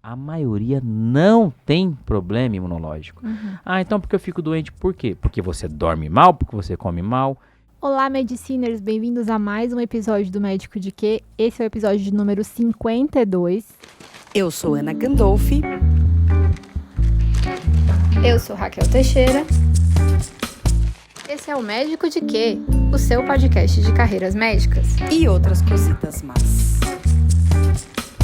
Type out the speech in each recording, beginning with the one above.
a maioria não tem problema imunológico. Então porque eu fico doente, por quê? Porque você dorme mal, porque você come mal. Olá, Mediciners, bem-vindos a mais um episódio do Médico de Quê? Esse é o episódio de número 52. Eu sou Ana Gandolfi. Eu sou Raquel Teixeira. Esse é o Médico de Quê? O seu podcast de carreiras médicas. E outras cositas más.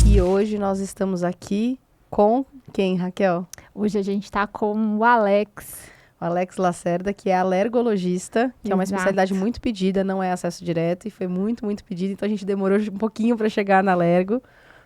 E hoje nós estamos aqui com quem, Raquel? Hoje a gente tá com o Alex. O Alex Lacerda, que é alergologista, que é uma especialidade muito pedida, não é acesso direto, e foi muito, muito pedida. Então a gente demorou um pouquinho para chegar na alergo,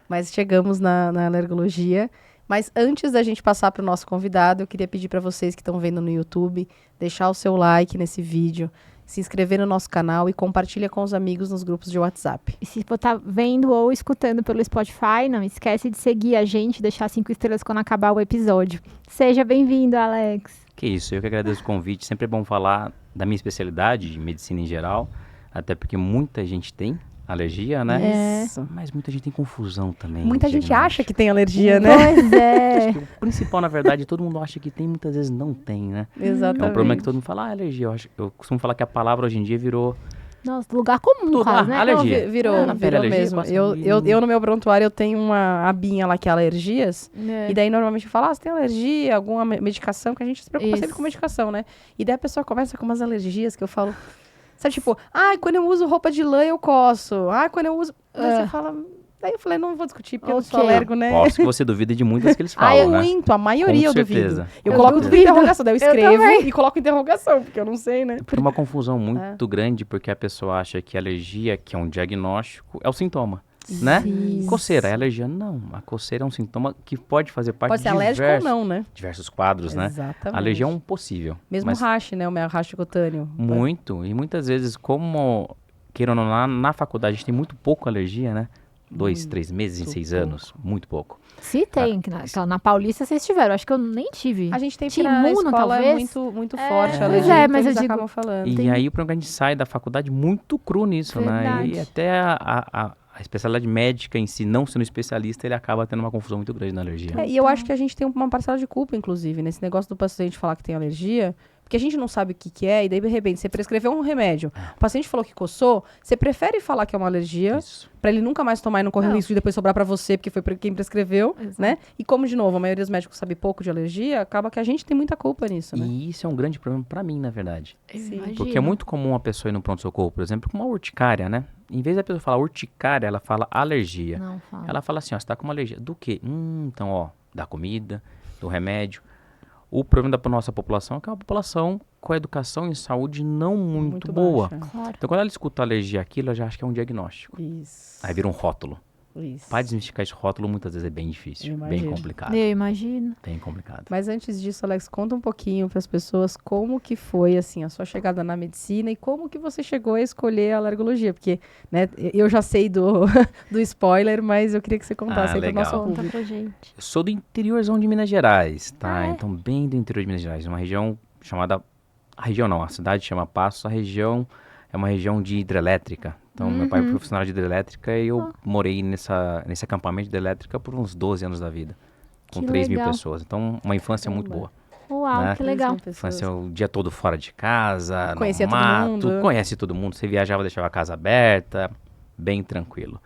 mas chegamos na alergologia. Mas antes da gente passar para o nosso convidado, eu queria pedir para vocês que estão vendo no YouTube, deixar o seu like nesse vídeo, se inscrever no nosso canal e compartilha com os amigos nos grupos de WhatsApp. E se você tá vendo ou escutando pelo Spotify, não esquece de seguir a gente, deixar 5 estrelas quando acabar o episódio. Seja bem-vindo, Alex. Que isso, eu que agradeço o convite. Sempre é bom falar da minha especialidade, de medicina em geral, até porque muita gente tem alergia, né? Isso. Mas muita gente tem confusão também. Muita gente diagnóstico. acha que tem alergia, né? Pois é. Acho que o principal, na verdade, todo mundo acha que tem, muitas vezes não tem, né? Exatamente. É um problema que todo mundo fala, alergia. Eu costumo falar que a palavra hoje em dia virou... Nossa, lugar comum, Tudo, quase, né? alergia. Não, virou alergia, mesmo. Eu, no meu prontuário, eu tenho uma abinha lá que é alergias. É. E daí, normalmente, eu falo, você tem alergia, alguma medicação, que a gente se preocupa sempre Isso. com medicação, né? E daí a pessoa começa com umas alergias que eu falo... Sabe, tipo, quando eu uso roupa de lã, eu coço. Quando eu uso... Daí você fala... Daí eu falei, não vou discutir, porque eu não sou Ok. alérgico, né? Posso que você duvida de muitas que eles falam, né? Muito, a maioria Com eu duvido. certeza. Eu Eu coloco duvido. interrogação, daí eu escrevo também. e coloco interrogação, porque eu não sei, né? Por uma confusão muito grande, porque a pessoa acha que alergia, que é um diagnóstico, é o sintoma, né? Isso. Coceira, é alergia? Não, a coceira é um sintoma que pode fazer parte Pode ser de alérgico ou não, né? diversos quadros, né? Exatamente. Alergia é um possível. Mesmo mas rash, né? O meu rash cutâneo. muito, e muitas vezes, como, queira ou não, na faculdade a gente tem muito pouco alergia, né? 2, 3 meses em 6 pouco. anos, muito pouco. Se tem, que na Paulista vocês tiveram, acho que eu nem tive. A gente tem porque Tinha na imuno, escola é talvez? muito forte a Pois alergia, é, então mas eu eles digo- acabam falando. E aí o problema é que a gente sai da faculdade muito cru nisso, né? Verdade. E até a especialidade médica em si, não sendo especialista, ele acaba tendo uma confusão muito grande na alergia. E eu acho que a gente tem uma parcela de culpa, inclusive, nesse negócio do paciente falar que tem alergia, porque a gente não sabe o que é, e daí, de repente, você prescreveu um remédio, o paciente falou que coçou, você prefere falar que é uma alergia, Isso. pra ele nunca mais tomar e não correr o risco de depois sobrar pra você, porque foi quem prescreveu, Exato. né? E como, de novo, a maioria dos médicos sabe pouco de alergia, acaba que a gente tem muita culpa nisso, né? E isso é um grande problema pra mim, na verdade. Imagino. Porque é muito comum a pessoa ir no pronto-socorro, por exemplo, com uma urticária, né? Em vez da pessoa falar urticária, ela fala alergia. Não fala. Ela fala assim, ó, você tá com uma alergia. Do quê? Então, ó, da comida, do remédio. O problema da nossa população é que é uma população com a educação em saúde não muito boa. baixa. Claro. Então, quando ela escuta alergia aquilo, ela já acha que é um diagnóstico. Isso. Aí vira um rótulo. Isso. Para desmistificar esse rótulo, muitas vezes é bem difícil, Eu bem imagino. complicado. Eu imagino. Bem complicado. Mas antes disso, Alex, conta um pouquinho para as pessoas como que foi, assim, a sua chegada na medicina e como que você chegou a escolher a alergologia, porque, né, eu já sei do spoiler, mas eu queria que você contasse aí para o legal. nosso Conta público. pra gente. Eu sou do interiorzão de Minas Gerais, tá? Ah, é? Então, bem do interior de Minas Gerais. Uma região chamada... A região não, a cidade chama Passos. A região é uma região de hidrelétrica. Então, meu pai é profissional de hidrelétrica e eu morei nesse acampamento de hidrelétrica por uns 12 anos da vida. Com Que 3 mil legal. pessoas. Então, uma infância muito Caramba. boa. Uau, Né? que legal. Infância o dia todo fora de casa, Conhecia no todo mato, mundo. conhece todo mundo. Você viajava, deixava a casa aberta, bem tranquilo.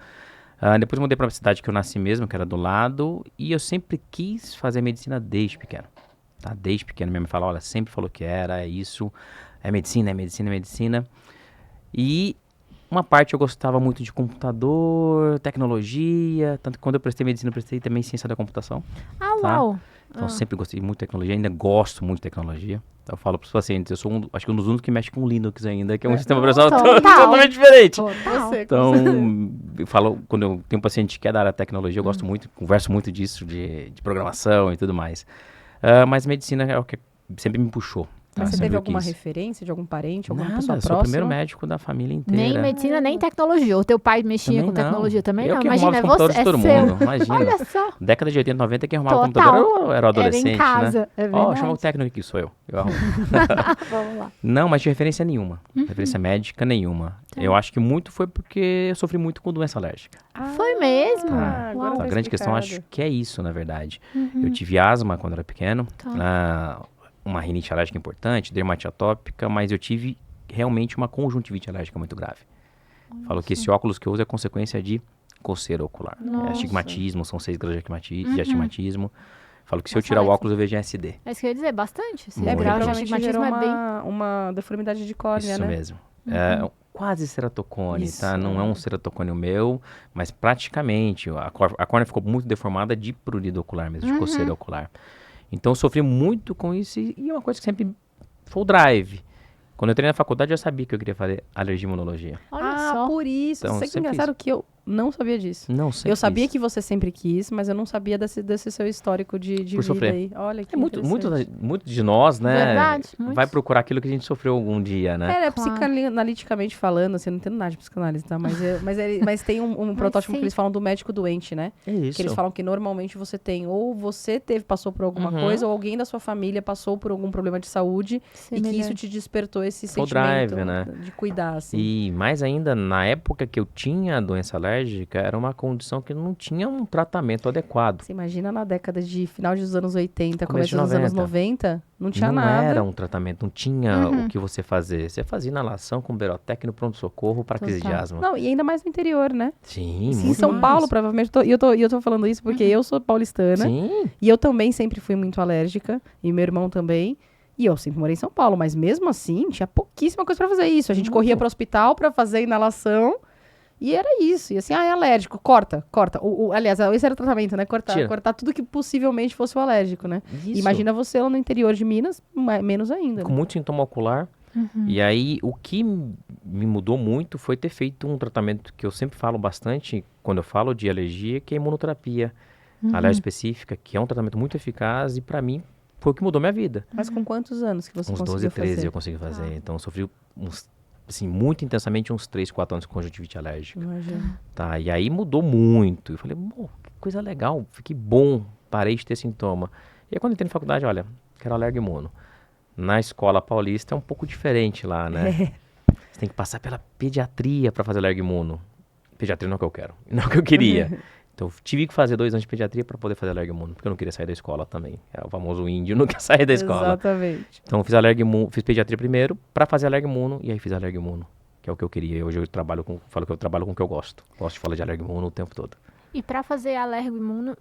Depois mudei para uma cidade que eu nasci mesmo, que era do lado, e eu sempre quis fazer medicina desde pequeno. Tá? Desde pequeno minha mãe falou, olha, sempre falou que é isso, é medicina, é medicina, é medicina. E uma parte eu gostava muito de computador, tecnologia, tanto que quando eu prestei medicina, eu prestei também ciência da computação. Ah, Tá. uau. Então, sempre gostei muito de tecnologia, ainda gosto muito de tecnologia. Então, eu falo para os pacientes, eu sou acho que um dos únicos que mexe com Linux ainda, que é um sistema operacional total. totalmente diferente. Você, Então, eu falo, quando eu tenho um paciente que é da área da tecnologia, eu gosto muito, converso muito disso, de programação e tudo mais. Mas medicina é o que sempre me puxou. Mas você sempre teve eu alguma quis. referência de algum parente, alguma Nada, pessoa eu sou o próxima? primeiro médico da família inteira. Nem medicina, nem tecnologia. O teu pai mexia Também com tecnologia também? Eu não. que Imagina, arrumava os computadores de todo seu. mundo, imagina. Olha só. Década de 80, 90, quem arrumava o Total. computador era o adolescente, Era em casa, né? é Ó, verdade. chama o técnico aqui, sou eu. Eu arrumo. Vamos lá. Não, mas de referência nenhuma. Referência médica nenhuma. Eu acho que muito foi porque eu sofri muito com doença alérgica. Foi mesmo? agora Uau. tá A grande questão, explicado. acho que é isso, na verdade. Eu tive asma quando era pequeno, uma rinite alérgica importante, dermatite atópica, mas eu tive realmente uma conjuntivite alérgica muito grave. Falo que esse óculos que eu uso é consequência de coceira ocular. É astigmatismo, são 6 graus de astigmatismo. Falo que se eu Nossa, tirar o Alex. óculos eu vejo SD. É isso que eu ia dizer, bastante. Esse Muito. grau de Provavelmente astigmatismo gerou é bem... uma deformidade de córnea, Isso né? mesmo. É quase ceratocone, Isso. tá? Não é um ceratocone o meu, mas praticamente. A córnea ficou muito deformada de prurido ocular mesmo, de coceira ocular. Então eu sofri muito com isso e é uma coisa que sempre foi o drive. Quando eu entrei na faculdade eu já sabia que eu queria fazer alergia e imunologia. Olha só. Por isso. Então, Você que sempre engraçado que eu não sabia disso. Não sei. Eu sabia que você sempre quis, mas eu não sabia desse seu histórico de Por vida sofrer. aí. Olha que É muito interessante. de nós, né? Verdade, muito. Vai procurar aquilo que a gente sofreu algum dia, né? É, Claro. psicanaliticamente falando, assim, eu não entendo nada de psicanálise, tá? Mas tem um protótipo sim. que eles falam do médico doente, né? É isso. Que eles falam que normalmente você tem, ou você passou por alguma coisa, ou alguém da sua família passou por algum problema de saúde, e que isso te despertou esse Foi o sentimento drive, né? de cuidar, assim. E mais ainda, na época que eu tinha a doença alérgica, era uma condição que não tinha um tratamento adequado. Você imagina na década de final dos anos 80, Começo começo de dos anos 90. 90, não tinha Não nada. era um tratamento, não tinha o que você fazer. Você fazia inalação com Berotec no pronto-socorro para crise de Total. asma. Não, e ainda mais no interior, né? Sim, Em muito São mais. Paulo, provavelmente. E eu tô falando isso porque eu sou paulistana. Sim, E eu também sempre fui muito alérgica. E meu irmão também. E eu sempre morei em São Paulo. Mas mesmo assim, tinha pouquíssima coisa pra fazer isso. A gente corria pro hospital pra fazer inalação. E era isso. E assim, é alérgico. Corta. Aliás, esse era o tratamento, né? Tira. Cortar tudo que possivelmente fosse o alérgico, né? isso. Imagina você lá no interior de Minas, menos ainda. Com Né? muito sintoma ocular. E aí, o que me mudou muito foi ter feito um tratamento que eu sempre falo bastante quando eu falo de alergia, que é a imunoterapia alérgica específica, que é um tratamento muito eficaz e pra mim foi o que mudou minha vida. Mas com quantos anos que você Uns conseguiu 12, 13 fazer? eu consegui fazer. Então eu sofri assim, muito intensamente uns 3, 4 anos com conjuntivite alérgica. Imagina. Tá, e aí mudou muito. Eu falei, que coisa legal, fiquei bom, parei de ter sintoma. E aí quando eu entrei na faculdade, olha, quero alergia imuno. Na escola paulista é um pouco diferente lá, né? Você tem que passar pela pediatria para fazer alergia imuno. Pediatria não é o que eu quero, não é o que eu queria. Então eu tive que fazer 2 anos de pediatria para poder fazer alergia imuno, porque eu não queria sair da escola também. É o famoso índio, não quer sair da escola. Exatamente. Então eu fiz alergia imuno, fiz pediatria primeiro para fazer alergia imuno e aí fiz alergia imuno, que é o que eu queria. E hoje eu falo que eu trabalho com o que eu gosto. Gosto de falar de alergia imuno o tempo todo. E pra fazer alergo imuno,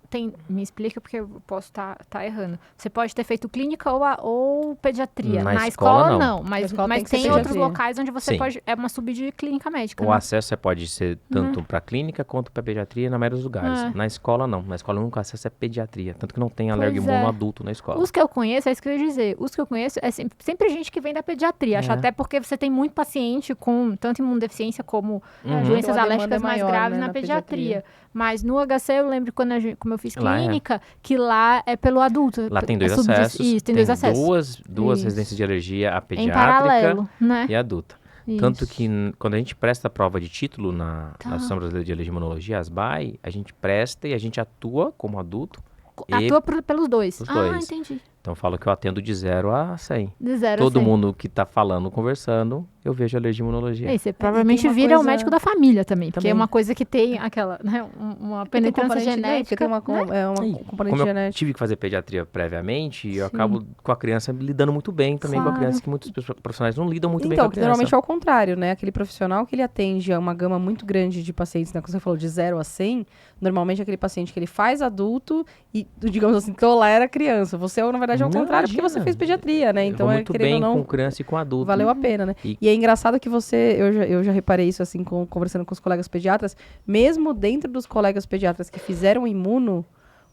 me explica porque eu posso estar errando. Você pode ter feito clínica ou pediatria. Na Na escola, escola, não. não. Mas, Na escola tem mas que ser tem outros pediatria. locais onde você Sim. pode... É uma sub de clínica médica, O né? acesso pode ser tanto para clínica quanto para pediatria na maioria dos lugares. É. Na escola, não. Na escola, o único acesso é pediatria. Tanto que não tem alergia Pois imuno é. adulto na escola. Os que eu conheço, é isso que eu ia dizer. Os que eu conheço é sempre gente que vem da pediatria. Acho É. até porque você tem muito paciente com tanto imunodeficiência como Uhum. doenças Então, a demanda alérgicas é mais maior, graves né, na na pediatria. Mas no HC eu lembro quando como eu fiz Lá é. clínica, que lá é pelo adulto. Lá tem 2 é sub- acessos. Isso, tem 2 acessos. Duas Isso. residências de alergia, a Em pediátrica paralelo, né? e a adulta. Tanto Isso. que quando a gente presta a prova de título na Tá. Associação Brasileira de Alergia e Imunologia, ASBAI, a gente presta e a gente atua como adulto. Atua pelos dois. Os Ah, dois. entendi. Então eu falo que eu atendo de 0 a 100. De 0 Todo a 100. mundo que tá falando, conversando, eu vejo alergia e imunologia. É, você provavelmente uma vira o coisa- médico da família também, porque Também. é uma coisa que tem aquela, né, uma Tem penetrância componente, né, genética. que tem uma componente Como eu genética. tive que fazer pediatria previamente, eu Sim. acabo com a criança lidando muito bem também com a Claro. criança, que muitos profissionais não lidam muito bem com Então, a que criança. normalmente é o contrário, né? Aquele profissional que ele atende a uma gama muito grande de pacientes, né? Como você falou, de 0 a 100, normalmente é aquele paciente que ele faz adulto e, digamos assim, que lá era criança. Você, na verdade, é o Não, contrário, porque imagina. você fez pediatria, né? Eu Então, vou muito querendo bem ou não, com criança e com adulto. valeu a pena, né? E- E é engraçado que eu já reparei isso, assim, conversando com os colegas pediatras, mesmo dentro dos colegas pediatras que fizeram imuno,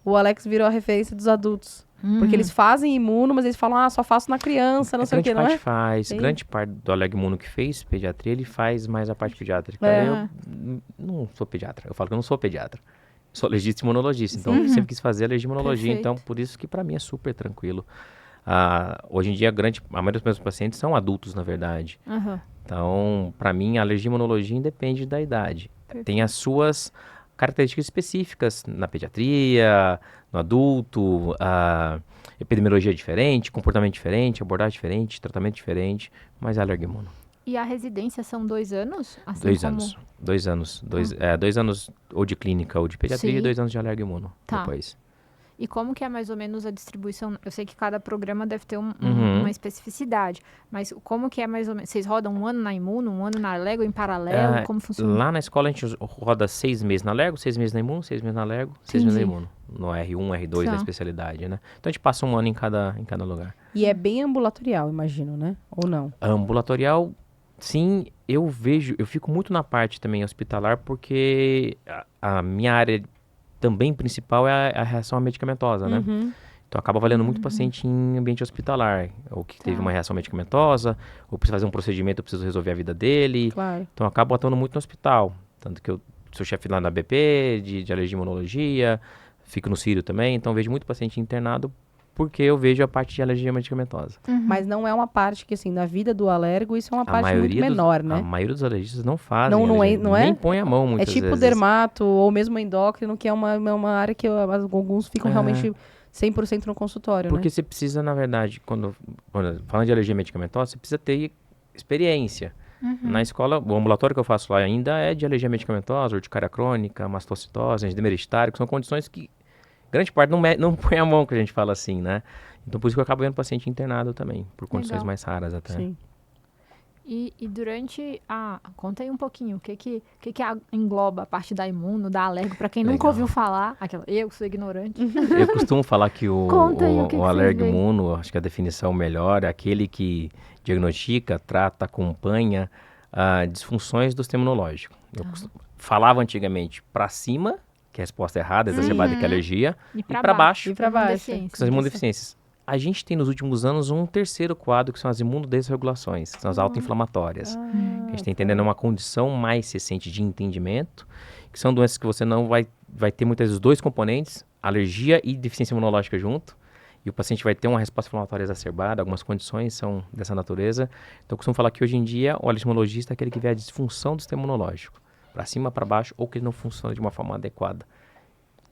o Alex virou a referência dos adultos. Porque eles fazem imuno, mas eles falam, só faço na criança, não sei o que, grande não parte é? faz. Sim. Grande parte do alergia imuno que fez pediatria, ele faz mais a parte pediátrica. É. Eu não sou pediatra. Eu falo que eu não sou pediatra. Sou alergista e imunologista. Então, eu sempre quis fazer alergia e imunologia. Perfeito. Então, por isso que pra mim é super tranquilo. Hoje em dia, a maioria dos meus pacientes são adultos, na verdade. Aham. Então, para mim, a alergia e imunologia independe da idade. Tem as suas características específicas na pediatria, no adulto, a epidemiologia é diferente, comportamento diferente, abordagem diferente, tratamento diferente, mas é alergia imuno. E a residência são 2 anos? Assim 2 como... anos. 2 anos. 2 anos ou de clínica ou de pediatria Sim. e 2 anos de alergia imuno Tá. depois. E como que é mais ou menos a distribuição? Eu sei que cada programa deve ter Uhum. uma especificidade, mas como que é mais ou menos? Vocês rodam 1 ano na imuno, 1 ano na alergo, em paralelo? Como funciona? Lá na escola a gente roda 6 meses na alergo, 6 meses na imuno, 6 meses na alergo, 6 meses na Entendi. imuno. No R1, R2 Tá. da especialidade, né? Então a gente passa 1 ano em cada lugar. E é bem ambulatorial, imagino, né? Ou não? Ambulatorial, sim, eu fico muito na parte também hospitalar porque a minha área também principal é a reação medicamentosa, né? Uhum. Então acaba valendo muito paciente em ambiente hospitalar, ou que teve Tá. uma reação medicamentosa, ou precisa fazer um procedimento, eu preciso resolver a vida dele. Claro. Então eu acabo atuando muito no hospital, tanto que eu sou chefe lá na BP, de alergia e imunologia, fico no Círio também, então vejo muito paciente internado porque eu vejo a parte de alergia medicamentosa. Mas não é uma parte que, assim, na vida do alergo, isso é uma A parte muito maioria menor, A né? maioria dos alergistas não fazem Não é- alergia, não é? nem põe a mão É muitas tipo vezes. dermato ou mesmo endócrino, que é uma área que alguns ficam realmente 100% no consultório, Porque né? você precisa, na verdade, quando falando de alergia medicamentosa, você precisa ter experiência. Na escola, o ambulatório que eu faço lá ainda é de alergia medicamentosa, urticária crônica, mastocitose, angina hereditaria, que são condições que grande parte não põe a mão, que a gente fala assim, né? Então por isso que eu acabo vendo paciente internado também, por condições Legal. mais raras até. Sim. E durante conta aí um pouquinho, o que engloba a parte da imuno, da alergo, pra quem nunca Legal. ouviu falar, eu que sou ignorante. Eu costumo falar que Conta aí o que o vocês alergo veem. imuno, acho que a definição melhor é aquele que diagnostica, trata, acompanha disfunções do sistema imunológico. Eu falava antigamente para cima, que é a resposta errada, exacerbada que é alergia, e para baixo, E pra baixo. Imunodeficiência. que são as imunodeficiências. A gente tem nos últimos anos um terceiro quadro, que são as imunodesregulações, que são as autoinflamatórias. A gente está entendendo uma condição mais recente de entendimento, que são doenças que você não vai ter muitas vezes 2 componentes, alergia e deficiência imunológica junto, e o paciente vai ter uma resposta inflamatória exacerbada, algumas condições são dessa natureza. Então eu costumo falar que hoje em dia o alergologista é aquele que vê a disfunção do sistema imunológico, para cima, para baixo, ou que ele não funciona de uma forma adequada,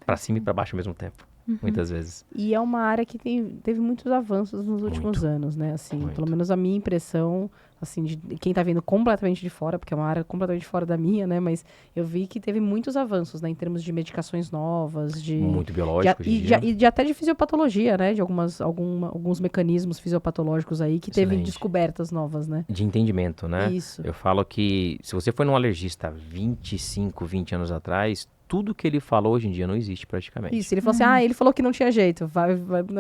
para cima e para baixo ao mesmo tempo, muitas vezes. E é uma área que teve muitos avanços nos últimos anos, né? Assim, Muito. pelo menos a minha impressão, assim, de quem tá vindo completamente de fora, porque é uma área completamente fora da minha, né? Mas eu vi que teve muitos avanços, né? Em termos de medicações novas, Muito biológico hoje em dia. até de fisiopatologia, né? De alguns mecanismos fisiopatológicos aí que teve Excelente. descobertas novas, né? De entendimento, né? Isso. Eu falo que se você foi num alergista 25, 20 anos atrás, tudo que ele falou hoje em dia não existe praticamente. Isso, ele falou assim, ele falou que não tinha jeito,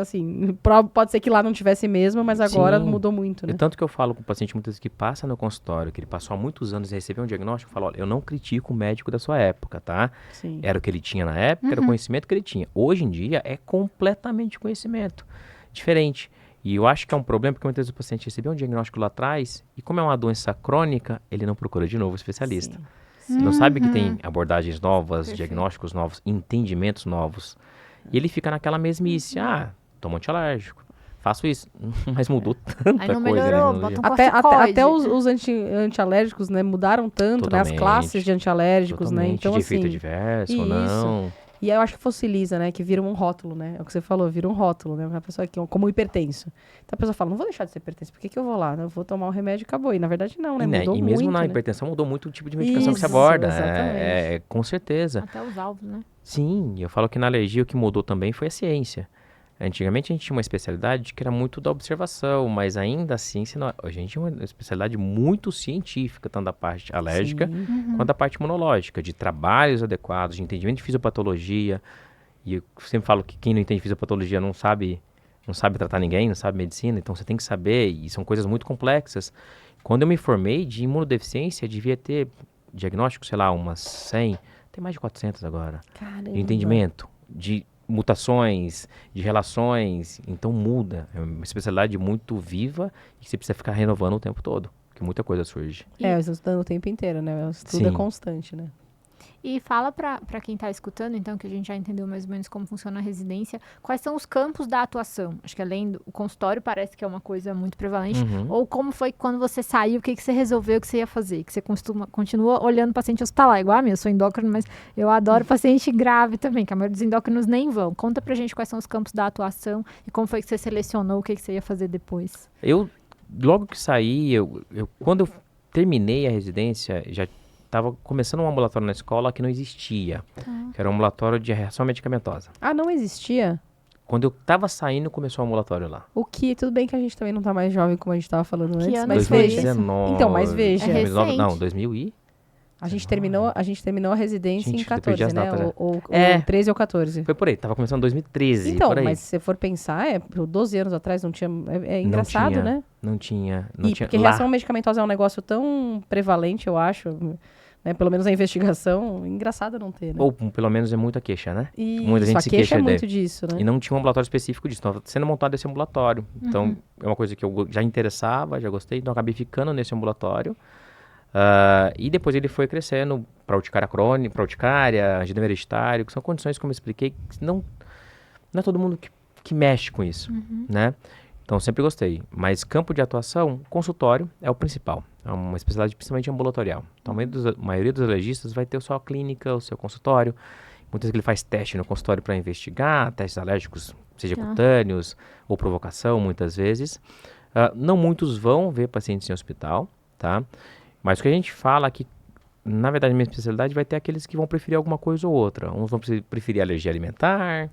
assim, pode ser que lá não tivesse mesmo, mas agora Sim. mudou muito, né? E tanto que eu falo com o paciente muitas vezes que passa no consultório, que ele passou há muitos anos e recebeu um diagnóstico, eu falo, olha, eu não critico o médico da sua época, tá? Sim. Era o que ele tinha na época, era o conhecimento que ele tinha. Hoje em dia é completamente conhecimento. Diferente. E eu acho que é um problema porque muitas vezes o paciente recebeu um diagnóstico lá atrás e como é uma doença crônica, ele não procura de novo o especialista. Ele não sabe que tem abordagens novas, diagnósticos novos, entendimentos novos. E ele fica naquela mesmice. Toma antialérgico. Faço isso. Mas mudou tanta Aí não coisa. melhorou, né, no bota um dia. Até os antialérgicos, né, mudaram tanto, né? As Totalmente. classes de antialérgicos, né? Totalmente. Então, de assim, efeito adverso ou isso. não. e eu acho que fossiliza, né? Que vira um rótulo, né? É o que você falou, vira um rótulo, né? Uma pessoa que, como hipertenso. Então a pessoa fala, não vou deixar de ser hipertenso, por que eu vou lá? Eu vou tomar um remédio e acabou. E na verdade não, né? Mudou E mesmo muito, na né? hipertensão mudou muito o tipo de medicação que você Isso, aborda. exatamente. Com certeza. Até os alvos, né? Sim, eu falo que na alergia o que mudou também foi a ciência. Antigamente a gente tinha uma especialidade que era muito da observação, mas ainda assim, a gente tinha uma especialidade muito científica, tanto da parte alérgica quanto da parte imunológica, de trabalhos adequados, de entendimento de fisiopatologia. E eu sempre falo que quem não entende fisiopatologia não sabe tratar ninguém, não sabe medicina, então você tem que saber, e são coisas muito complexas. Quando eu me formei de imunodeficiência, devia ter diagnóstico, sei lá, umas 100, tem mais de 400 agora, Caramba. de entendimento, de mutações, de relações, então muda. É uma especialidade muito viva e que você precisa ficar renovando o tempo todo, porque muita coisa surge. É, eu estou estudando o tempo inteiro, né? O estudo é Sim. constante, né? E fala para quem está escutando, então, que a gente já entendeu mais ou menos como funciona a residência, quais são os campos da atuação? Acho que além do consultório parece que é uma coisa muito prevalente. Ou como foi quando você saiu, o que você resolveu que você ia fazer? Que você continua olhando paciente hospitalar. Igual a mim, eu sou endócrino, mas eu adoro paciente grave também, que a maioria dos endócrinos nem vão. Conta pra gente quais são os campos da atuação e como foi que você selecionou o que você ia fazer depois. Logo que saí, quando eu terminei a residência, já estava começando um ambulatório na escola que não existia, que era um ambulatório de reação medicamentosa. Ah, não existia? Quando eu estava saindo, começou o ambulatório lá. Tudo bem que a gente também não tá mais jovem, como a gente tava falando antes, ano mas foi veja. 2019. Então, mas veja. É recente. Não, 2000 e... A gente terminou a residência Gente, em 14, depois de né? as datas, Ou É. 13 ou 14. Foi por aí, tava começando em 2013, Então, por aí. mas se você for pensar, 12 anos atrás não tinha... É engraçado, tinha, né? Não tinha. Porque Lá, reação medicamentosa é um negócio tão prevalente, eu acho, né? Pelo menos a investigação, engraçado não ter, né? ou pelo menos é muita queixa, né? E muita gente a se queixa queixa é daí. muito disso, né? E não tinha um ambulatório específico disso, então sendo montado esse ambulatório. Então, é uma coisa que eu já interessava, já gostei, então eu acabei ficando nesse ambulatório. E depois ele foi crescendo para urticária crônica, para urticária, angina hereditário, que são condições, como eu expliquei, que não é todo mundo que mexe com isso, né? Então, sempre gostei. Mas campo de atuação, consultório é o principal. É uma especialidade principalmente ambulatorial. Então, a maioria dos alergistas vai ter a sua clínica, o seu consultório. Muitas vezes ele faz teste no consultório para investigar, testes alérgicos, seja cutâneos ou provocação, muitas vezes. Não muitos vão ver pacientes em hospital, tá? Mas o que a gente fala é que, na verdade, minha especialidade vai ter aqueles que vão preferir alguma coisa ou outra. Uns vão preferir alergia alimentar,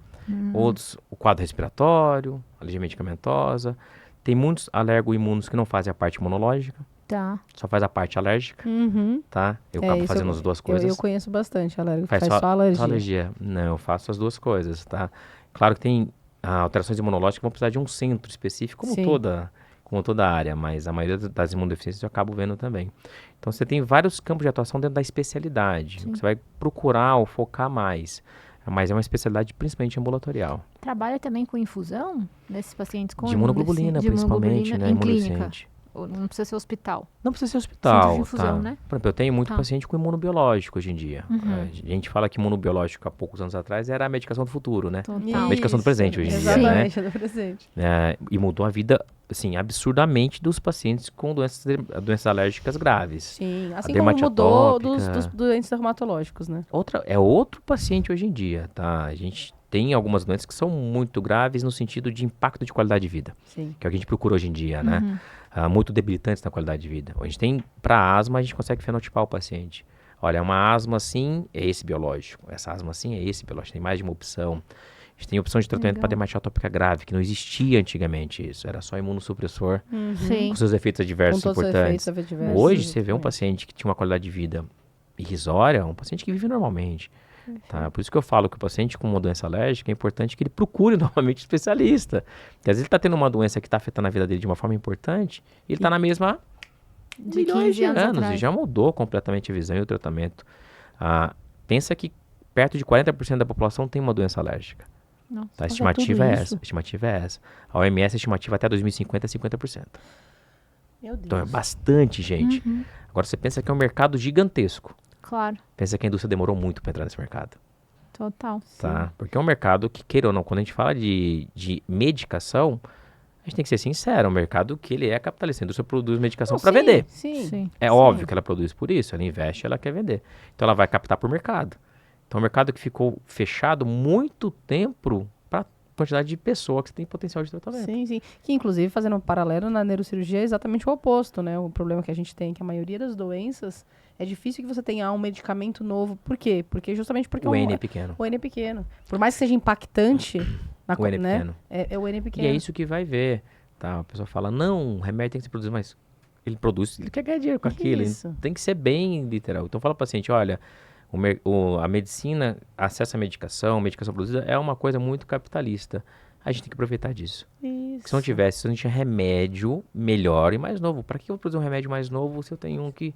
outros o quadro respiratório, alergia medicamentosa. Tem muitos alergoimunos que não fazem a parte imunológica, Tá. só faz a parte alérgica, tá? Eu acabo isso fazendo as duas coisas. Eu conheço bastante alérgico, Faz faz só alergia. Só alergia. Não, eu faço as duas coisas, tá? Claro que tem alterações imunológicas que vão precisar de um centro específico, como Sim. toda a área, mas a maioria das imunodeficiências eu acabo vendo também. Então, você tem vários campos de atuação dentro da especialidade. Que você vai procurar ou focar mais. Mas é uma especialidade principalmente ambulatorial. Trabalha também com infusão desses pacientes com De imunoglobulina, principalmente, né? em clínica. Imunodeficiente. Ou não precisa ser hospital. Não precisa ser Centro hospital, de infusão, tá? né? Por exemplo, eu tenho muito Tá. paciente com imunobiológico hoje em dia. A gente fala que imunobiológico há poucos anos atrás era a medicação do futuro, né? Total. Medicação do presente hoje em dia, Exatamente, é do presente. E mudou a vida, assim, absurdamente dos pacientes com doenças alérgicas graves. Sim, assim A como mudou dermatotópica. dos doentes dermatológicos, né? Outro paciente hoje em dia, tá? A gente tem algumas doenças que são muito graves no sentido de impacto de qualidade de vida, Sim. que é o que a gente procura hoje em dia, né? Muito debilitantes na qualidade de vida. A gente tem, para asma, a gente consegue fenotipar o paciente. Olha, uma asma assim é esse biológico, essa asma assim é esse biológico, tem mais de uma opção. A gente tem opção de tratamento para dermatite atópica grave, que não existia antigamente isso, era só imunossupressor, Sim. com seus efeitos adversos Com todos os importantes. efeitos adversos, Hoje, você vê um exatamente. paciente que tinha uma qualidade de vida irrisória, um paciente que vive normalmente. Tá? Por isso que eu falo que o paciente com uma doença alérgica é importante que ele procure novamente um especialista. Porque às vezes ele está tendo uma doença que está afetando a vida dele de uma forma importante e ele está na mesma De milhões 15 de anos anos atrás. e já mudou completamente a visão e o tratamento. Pensa que perto de 40% da população tem uma doença alérgica. Nossa. Tá? A Olha, estimativa tudo é isso. essa. A estimativa é essa. A OMS estimativa até 2050 é 50%. Meu Deus. Então é bastante gente. Agora você pensa que é um mercado gigantesco. Claro, Pensa que a indústria demorou muito para entrar nesse mercado. total. Tá? Porque é um mercado que, queira ou não, quando a gente fala de medicação, a gente tem que ser sincero, é um mercado que ele é capitalista. A indústria produz medicação para vender. Sim. Sim. É óbvio que ela produz por isso, ela investe, ela quer vender. Então ela vai captar por mercado. Então é um mercado que ficou fechado muito tempo para a quantidade de pessoa que você tem potencial de tratamento. Sim, sim. Que, inclusive, fazendo um paralelo na neurocirurgia, é exatamente o oposto, né? O problema que a gente tem é que a maioria das doenças é difícil que você tenha um medicamento novo. Por quê? Justamente porque O N é pequeno. o N é pequeno. Por mais que seja impactante, O N é né? pequeno. É o N é E pequeno. é isso que vai ver. Tá? A pessoa fala, não, o remédio tem que ser produzido, mas ele produz, ele quer ganhar dinheiro com aquilo. Isso. Ele tem que ser bem literal. Então fala para o paciente, olha, a medicina, acesso à medicação produzida é uma coisa muito capitalista. A gente tem que aproveitar disso. Isso. Se não tivesse, se não tinha remédio melhor e mais novo. Para que eu vou produzir um remédio mais novo se eu tenho um que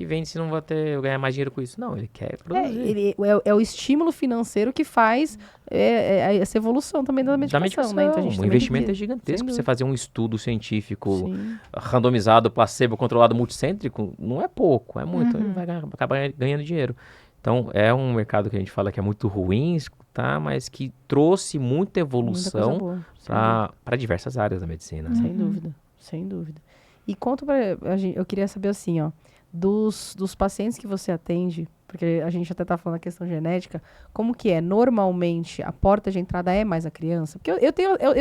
vende, se não vou ganhar mais dinheiro com isso? Não, ele quer produzir. É o estímulo financeiro que faz essa evolução também da medicação, né? Então, a gente o também investimento tem é que- gigantesco. sem Pra você fazer um estudo científico Sim. randomizado, placebo, controlado, multicêntrico, não é pouco, é muito. Ele vai acabar ganhando dinheiro. Então, é um mercado que a gente fala que é muito ruim, tá? Mas que trouxe muita evolução para diversas áreas da medicina. Sem dúvida, sem dúvida. E conta pra gente, eu queria saber assim, ó, dos pacientes que você atende, porque a gente até tá falando da questão genética, como que é? Normalmente, a porta de entrada é mais a criança? Porque eu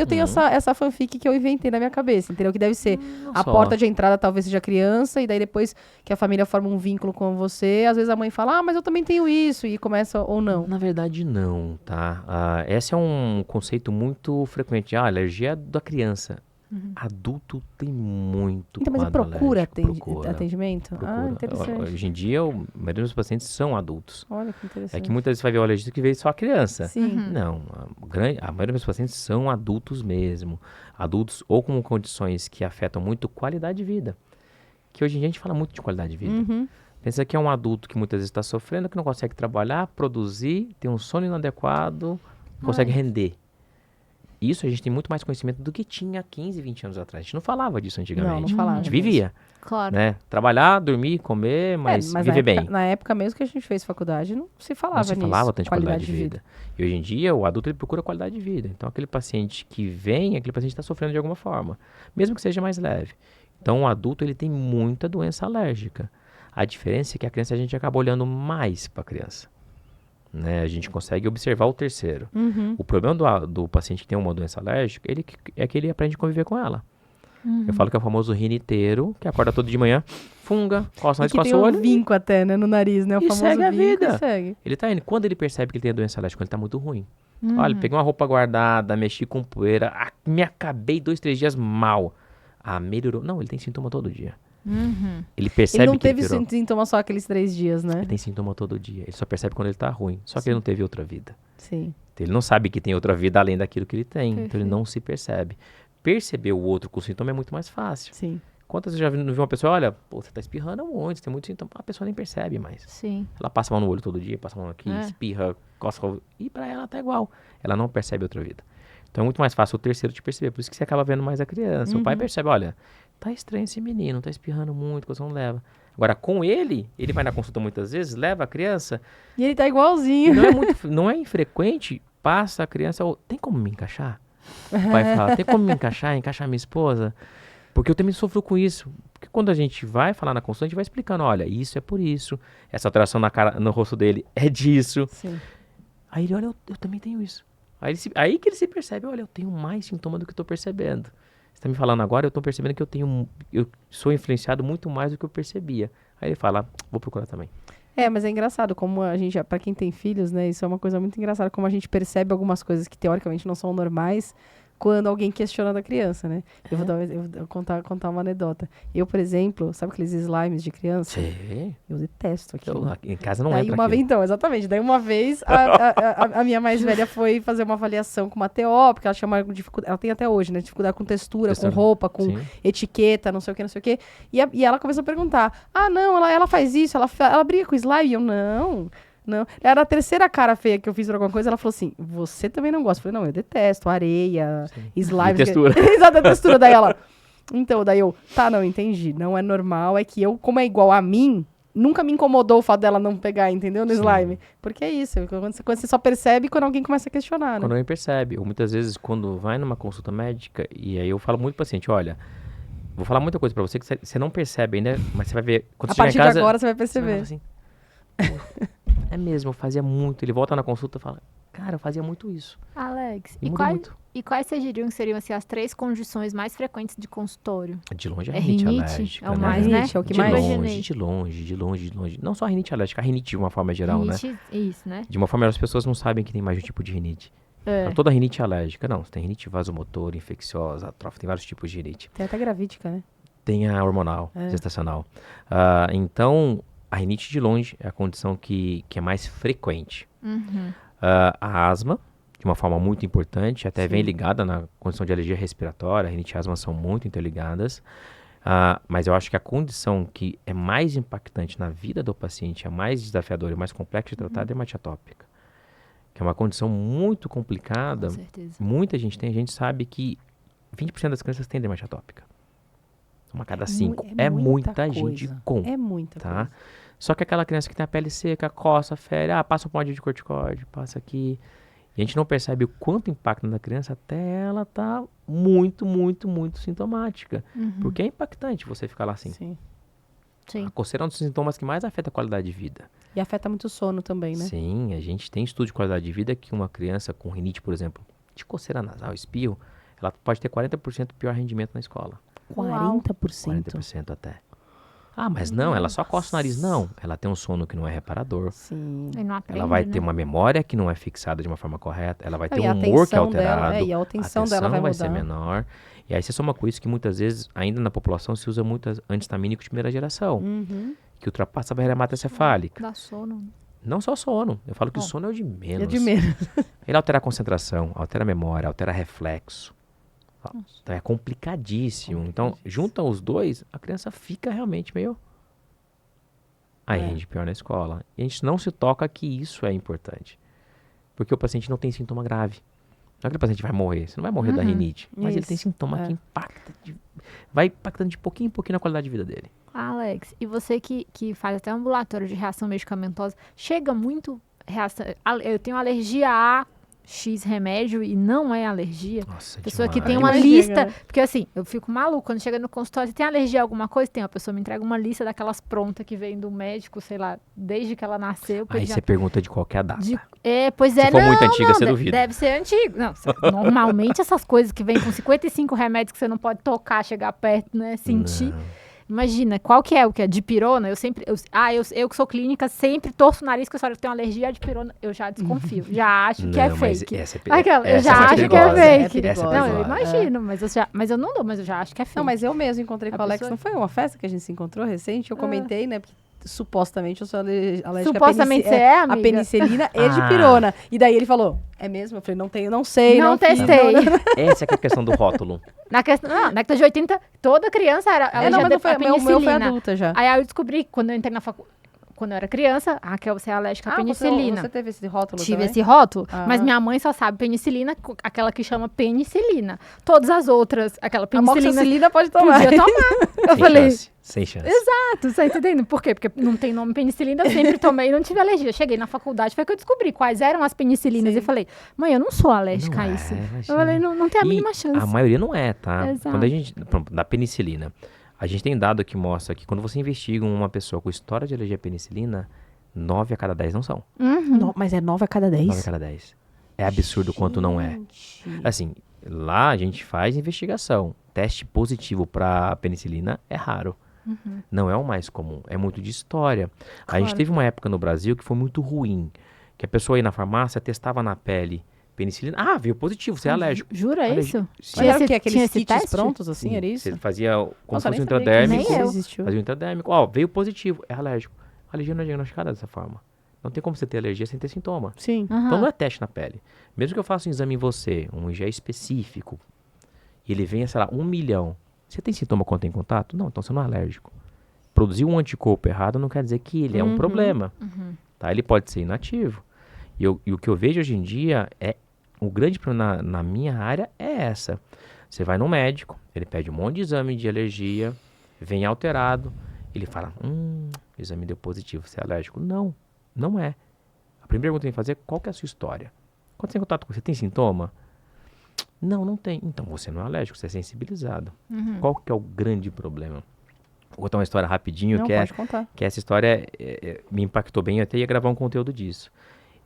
tenho essa fanfic que eu inventei na minha cabeça, entendeu? Que deve ser porta de entrada talvez seja a criança, e daí depois que a família forma um vínculo com você, às vezes a mãe fala, mas eu também tenho isso, e começa ou não. Na verdade, não, tá? Esse é um conceito muito frequente. Alergia é da criança. Adulto tem muito então, mas procura atendimento? Procura. Interessante. Hoje em dia, a maioria dos pacientes são adultos. Olha que interessante. É que muitas vezes você vai ver o alergista que veio só a criança. Sim. Não, a maioria dos pacientes são adultos mesmo. Adultos ou com condições que afetam muito qualidade de vida. Que hoje em dia a gente fala muito de qualidade de vida. Pensa que é um adulto que muitas vezes está sofrendo, que não consegue trabalhar, produzir, tem um sono inadequado, não consegue render. Isso a gente tem muito mais conhecimento do que tinha 15, 20 anos atrás. A gente não falava disso antigamente. Não falava. A gente vivia. Claro. Né? Trabalhar, dormir, comer, mas viver bem. Na época mesmo que a gente fez faculdade, não se falava nisso. Não se falava tanto de qualidade de vida. E hoje em dia, o adulto ele procura qualidade de vida. Então, aquele paciente que vem, aquele paciente está sofrendo de alguma forma. Mesmo que seja mais leve. Então, o adulto ele tem muita doença alérgica. A diferença é que a criança a gente acaba olhando mais para a criança. Né? A gente consegue observar o terceiro. O problema do paciente que tem uma doença alérgica é que ele aprende a conviver com ela. Eu falo que é o famoso riniteiro, que acorda todo de manhã, funga, coça o olho. Que tem um vinco até, né, no nariz, né? O famoso segue a vida. Segue. Ele tá indo. Quando ele percebe que ele tem a doença alérgica, quando ele tá muito ruim. Olha, peguei uma roupa guardada, mexi com poeira, me acabei 2, 3 dias mal. Melhorou. Não, ele tem sintoma todo dia. Ele percebe que ele não teve sintoma só aqueles 3 dias, né? Ele tem sintoma todo dia. Ele só percebe quando ele tá ruim. Só que ele não teve outra vida. Sim. Então, ele não sabe que tem outra vida além daquilo que ele tem. Então ele não se percebe. Perceber o outro com sintoma é muito mais fácil. Sim. Quantas vezes já viu uma pessoa, olha, você tá espirrando muito, você tem muito sintoma. A pessoa nem percebe mais. Sim. Ela passa a mão no olho todo dia, passa a mão aqui, espirra, coça, e pra ela tá igual. Ela não percebe outra vida. Então é muito mais fácil o terceiro te perceber. Por isso que você acaba vendo mais a criança. O pai percebe, olha, tá estranho esse menino, tá espirrando muito, coisa não leva. Agora, com ele vai na consulta muitas vezes, leva a criança. E ele tá igualzinho. Não é infrequente, passa a criança, tem como me encaixar? O pai fala, tem como me encaixar minha esposa? Porque eu também sofro com isso. Porque quando a gente vai falar na consulta, a gente vai explicando, olha, isso é por isso, essa alteração no rosto dele é disso. Sim. Aí ele olha, eu também tenho isso. Aí que ele se percebe, olha, eu tenho mais sintoma do que eu tô percebendo. Você tá me falando agora, eu tô percebendo que eu sou influenciado muito mais do que eu percebia. Aí ele fala, vou procurar também. Mas é engraçado como a gente, pra quem tem filhos, né, isso é uma coisa muito engraçada, como a gente percebe algumas coisas que teoricamente não são normais quando alguém questiona da criança, né? Eu vou contar uma anedota. Eu, por exemplo, sabe aqueles slimes de criança? Sim. Eu detesto aquilo. Em casa não entra aquilo. Então, exatamente. Daí uma vez a minha mais velha foi fazer uma avaliação com uma TO, porque ela chama dificuldade, ela tem até hoje, né? Dificuldade com textura, com roupa, com etiqueta, não sei o que. E ela começou a perguntar, não, ela faz isso, ela briga com slime? E eu, não. Era a terceira cara feia que eu fiz pra alguma coisa. Ela falou assim, você também não gosta? Eu falei, não, eu detesto areia, slime. E textura. Exato, a textura. Daí ela... Então, daí eu... não, entendi. Não é normal. É que eu, como é igual a mim, nunca me incomodou o fato dela não pegar, entendeu? No slime. Porque é isso. Quando você só percebe quando alguém começa a questionar, né? Quando alguém percebe. Ou muitas vezes, quando vai numa consulta médica, e aí eu falo muito pro paciente, olha... Vou falar muita coisa pra você que você não percebe ainda, mas você vai ver... Quando a você partir chegar em casa, de agora você vai perceber. Você vai falar assim, é mesmo, eu fazia muito. Ele volta na consulta e fala, cara, eu fazia muito isso. Alex, muito. E quais vocês diriam que seriam assim, as 3 condições mais frequentes de consultório? De longe a rinite alérgica. É o mais, né? É o que de mais? De longe. Não só a rinite alérgica, a rinite de uma forma geral, né? Isso, né? De uma forma geral, as pessoas não sabem que tem mais de um tipo de rinite. Toda rinite alérgica, não. Você tem rinite vasomotor, infecciosa, atrófica, tem vários tipos de rinite. Tem até gravídica, né? Tem a hormonal, gestacional. Então, a rinite de longe é a condição que é mais frequente. A asma, de uma forma muito importante, até vem ligada na condição de alergia respiratória, a rinite e a asma são muito interligadas. Mas eu acho que a condição que é mais impactante na vida do paciente, é mais desafiadora e mais complexa de tratar é a dermatite atópica. Que é uma condição muito complicada. Com certeza. Muita gente tem, a gente sabe que 20% das crianças têm dermatite atópica. Uma cada 5. É muita gente com. É muita coisa. Só que aquela criança que tem a pele seca, coça, fere, passa um ponto de corticoide, passa aqui. E a gente não percebe o quanto impacta na criança até ela tá muito, muito, muito sintomática. Porque é impactante você ficar lá assim. Sim. Sim. A coceira é um dos sintomas que mais afeta a qualidade de vida. E afeta muito o sono também, né? Sim, a gente tem estudo de qualidade de vida que uma criança com rinite, por exemplo, de coceira nasal, espirro, ela pode ter 40% pior rendimento na escola. 40%. 40% até. Mas não, ela só coça o nariz. Não, ela tem um sono que não é reparador. Sim. E não aprende, Ela vai né? ter uma memória que não é fixada de uma forma correta. Ela vai ter E a um humor que é atenção dela, alterado. e a atenção dela vai ser mudar. menor. E aí você soma com isso que muitas vezes, ainda na população, se usa muito antistamínico de primeira geração. Que ultrapassa a barreira hematocefálica. Dá sono. Não só sono. Eu falo que o sono é o de menos. É de menos. Ele altera a concentração, altera a memória, altera reflexo. Então é complicadíssimo. Então, junta os dois, a criança fica realmente meio... Aí rende pior na escola. E a gente não se toca que isso é importante. Porque o paciente não tem sintoma grave. Não é que o paciente vai morrer. Você não vai morrer da rinite. Mas ele tem sintoma que impacta. Vai impactando de pouquinho em pouquinho na qualidade de vida dele. Alex, e você que faz até ambulatório de reação medicamentosa, chega muito reação... Eu tenho alergia a X remédio e não é alergia. Nossa, Pessoa que demais. tem uma Imagina, lista... né? Porque assim, eu fico maluco quando chega no consultório. Você tem alergia a alguma coisa? Tem. A pessoa me entrega uma lista daquelas prontas que vem do médico, sei lá, desde que ela nasceu. Aí você pergunta de qualquer data. Pois é, Se for não, muito antiga, não, você duvida. Deve ser antigo. Não, normalmente essas coisas que vêm com 55 remédios que você não pode tocar, chegar perto, né, sentir. Não. Imagina, qual que é o que é? Dipirona? Eu que sou clínica, sempre torço o nariz que eu tenho alergia a dipirona. Eu já desconfio, já acho que é Não, mas fake. essa é Eu essa já é mais acho que é perigosa. fake. Essa é Não, eu perigosa. imagino, mas eu não dou, mas eu já acho que é fake. Não, mas eu mesmo encontrei com o Alex. pessoa- Não foi uma festa que a gente se encontrou recente? Eu comentei, né? Porque supostamente eu sou alérgica Supostamente você é, a amiga? penicilina e dipirona. E daí ele falou, é mesmo? Eu falei, não tenho, não sei. Não fiz, testei. Essa que é a questão do rótulo. Na década de 80, toda criança era Não, mas não foi, a o meu foi penicilina. adulta já. Aí eu descobri, quando eu entrei na faculdade, quando eu era criança, Raquel, você é alérgica à penicilina. Você teve esse rótulo Tive também? esse rótulo, Ah. mas minha mãe só sabe penicilina, aquela que chama penicilina. Todas as outras, aquela penicilina, Amoxicilina pode tomar. podia tomar. Eu Sem falei, chance. Sem chance. exato, você tá entendendo? Por quê? Porque não tem nome penicilina, eu sempre tomei e não tive alergia. Cheguei na faculdade, foi que eu descobri quais eram as penicilinas Sim. e falei, mãe, eu não sou alérgica Não a é, isso. imagina. Eu falei, não tem a E mínima chance. A maioria não é, tá? Exato. Quando a gente, da penicilina, a gente tem dado que mostra que quando você investiga uma pessoa com história de alergia à penicilina, 9 a cada 10 não são. Mas é 9 a cada 10? 9 a cada 10. É absurdo quanto não é. Assim, lá a gente faz investigação. Teste positivo para penicilina é raro. Não é o mais comum. É muito de história. A gente teve uma época no Brasil que foi muito ruim. Que a pessoa ia na farmácia, testava na pele penicilina. Ah, veio positivo, você é alérgico. Jura isso? Sim. Mas era o quê? Aqueles tinha esse kits teste? prontos, assim, Sim, era isso? Você fazia como Nossa, se fosse um nem sabia que intradérmico. Nem eu. existiu. Fazia um intradérmico. Ó, veio positivo, é alérgico. A alergia não é diagnosticada dessa forma. Não tem como você ter alergia sem ter sintoma. Sim. Aham. Então não é teste na pele. Mesmo que eu faça um exame em você, um IgE específico, e ele venha, sei lá, 1 milhão. Você tem sintoma quando tem contato? Não, então você não é alérgico. Produzir um anticorpo errado não quer dizer que ele é um problema. Tá? Ele pode ser inativo. E o que eu vejo hoje em dia é... O grande problema na minha área é essa. Você vai no médico, ele pede um monte de exame de alergia, vem alterado, ele fala, o exame deu positivo, você é alérgico? Não, não é. A primeira pergunta que tem que fazer é qual que é a sua história? Quando você tem contato com você, tem sintoma? Não, não tem. Então você não é alérgico, você é sensibilizado. Qual que é o grande problema? Vou contar uma história rapidinho, Não, que é pode contar. que essa história me impactou bem, eu até ia gravar um conteúdo disso.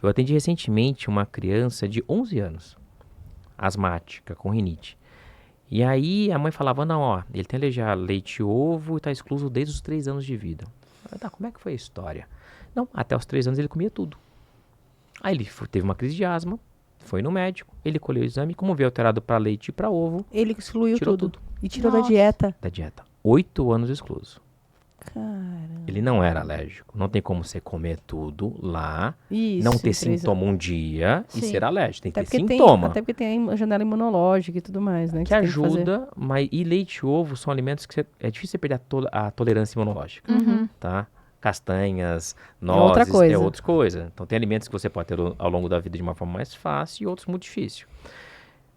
Eu atendi recentemente uma criança de 11 anos, asmática, com rinite. E aí a mãe falava, não, ó, ele tem alergia a leite e ovo e está excluso desde os 3 anos de vida. Eu falei, tá, como é que foi a história? Não, até os 3 anos ele comia tudo. Aí ele teve uma crise de asma, foi no médico, ele colheu o exame, como veio alterado para leite e para ovo, Ele excluiu tirou tudo. tudo E tirou da Nossa. dieta. da dieta. 8 anos excluso. Caramba. Ele não era alérgico. Não tem como você comer tudo lá, Isso. não ter 3 sintoma um dia e Sim. ser alérgico. Tem que Até ter porque sintoma. até porque tem a janela imunológica e tudo mais, né? que você tem fazer. ajuda, mas e leite e ovo são alimentos que é difícil você perder a tolerância imunológica, tá? Castanhas, outra nozes, coisa. é outra coisa. Então tem alimentos que você pode ter ao longo da vida de uma forma mais fácil e outros muito difícil.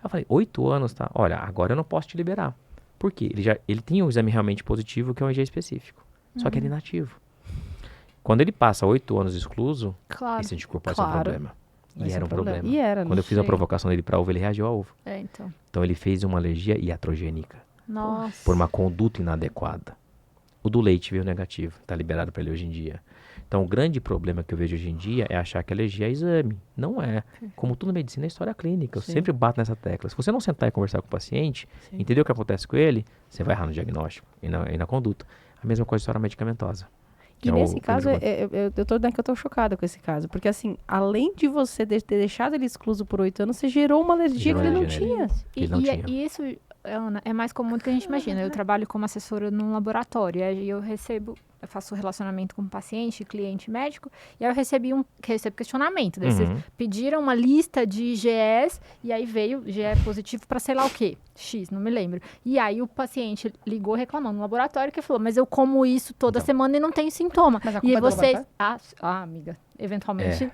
Eu falei, 8 anos, tá? Olha, agora eu não posso te liberar. Por quê? Ele tem um exame realmente positivo que é um IgE específico. Só que ele é inativo. Quando ele passa 8 anos excluso, Claro. esse anticorpo pode ser um problema. Vai E ser era um problema. E era, Quando eu fiz a provocação dele para ovo, ele reagiu a ovo. Então. Então ele fez uma alergia iatrogênica Nossa. por uma conduta inadequada. O do leite veio negativo, está liberado para ele hoje em dia. Então o grande problema que eu vejo hoje em dia é achar que alergia é exame. Não é. Como tudo na medicina é história clínica. Eu sempre bato nessa tecla. Se você não sentar e conversar com o paciente, entender o que acontece com ele, você vai errar no diagnóstico e na conduta. A mesma coisa história medicamentosa. E nesse caso, eu tô chocada com esse caso. Porque, assim, além de você ter deixado ele excluso por 8 anos, você gerou uma alergia que ele não tinha. E isso, Ana, é mais comum do que a gente imagina. Eu trabalho como assessora num laboratório. E eu faço relacionamento com paciente, cliente médico, e aí eu recebo questionamento. Vocês pediram uma lista de IgEs, e aí veio IgE positivo para sei lá o quê. X, não me lembro. E aí o paciente ligou reclamando no laboratório, que falou, mas eu como isso toda semana e não tenho sintoma. Mas a E culpa é do vocês... amiga, eventualmente...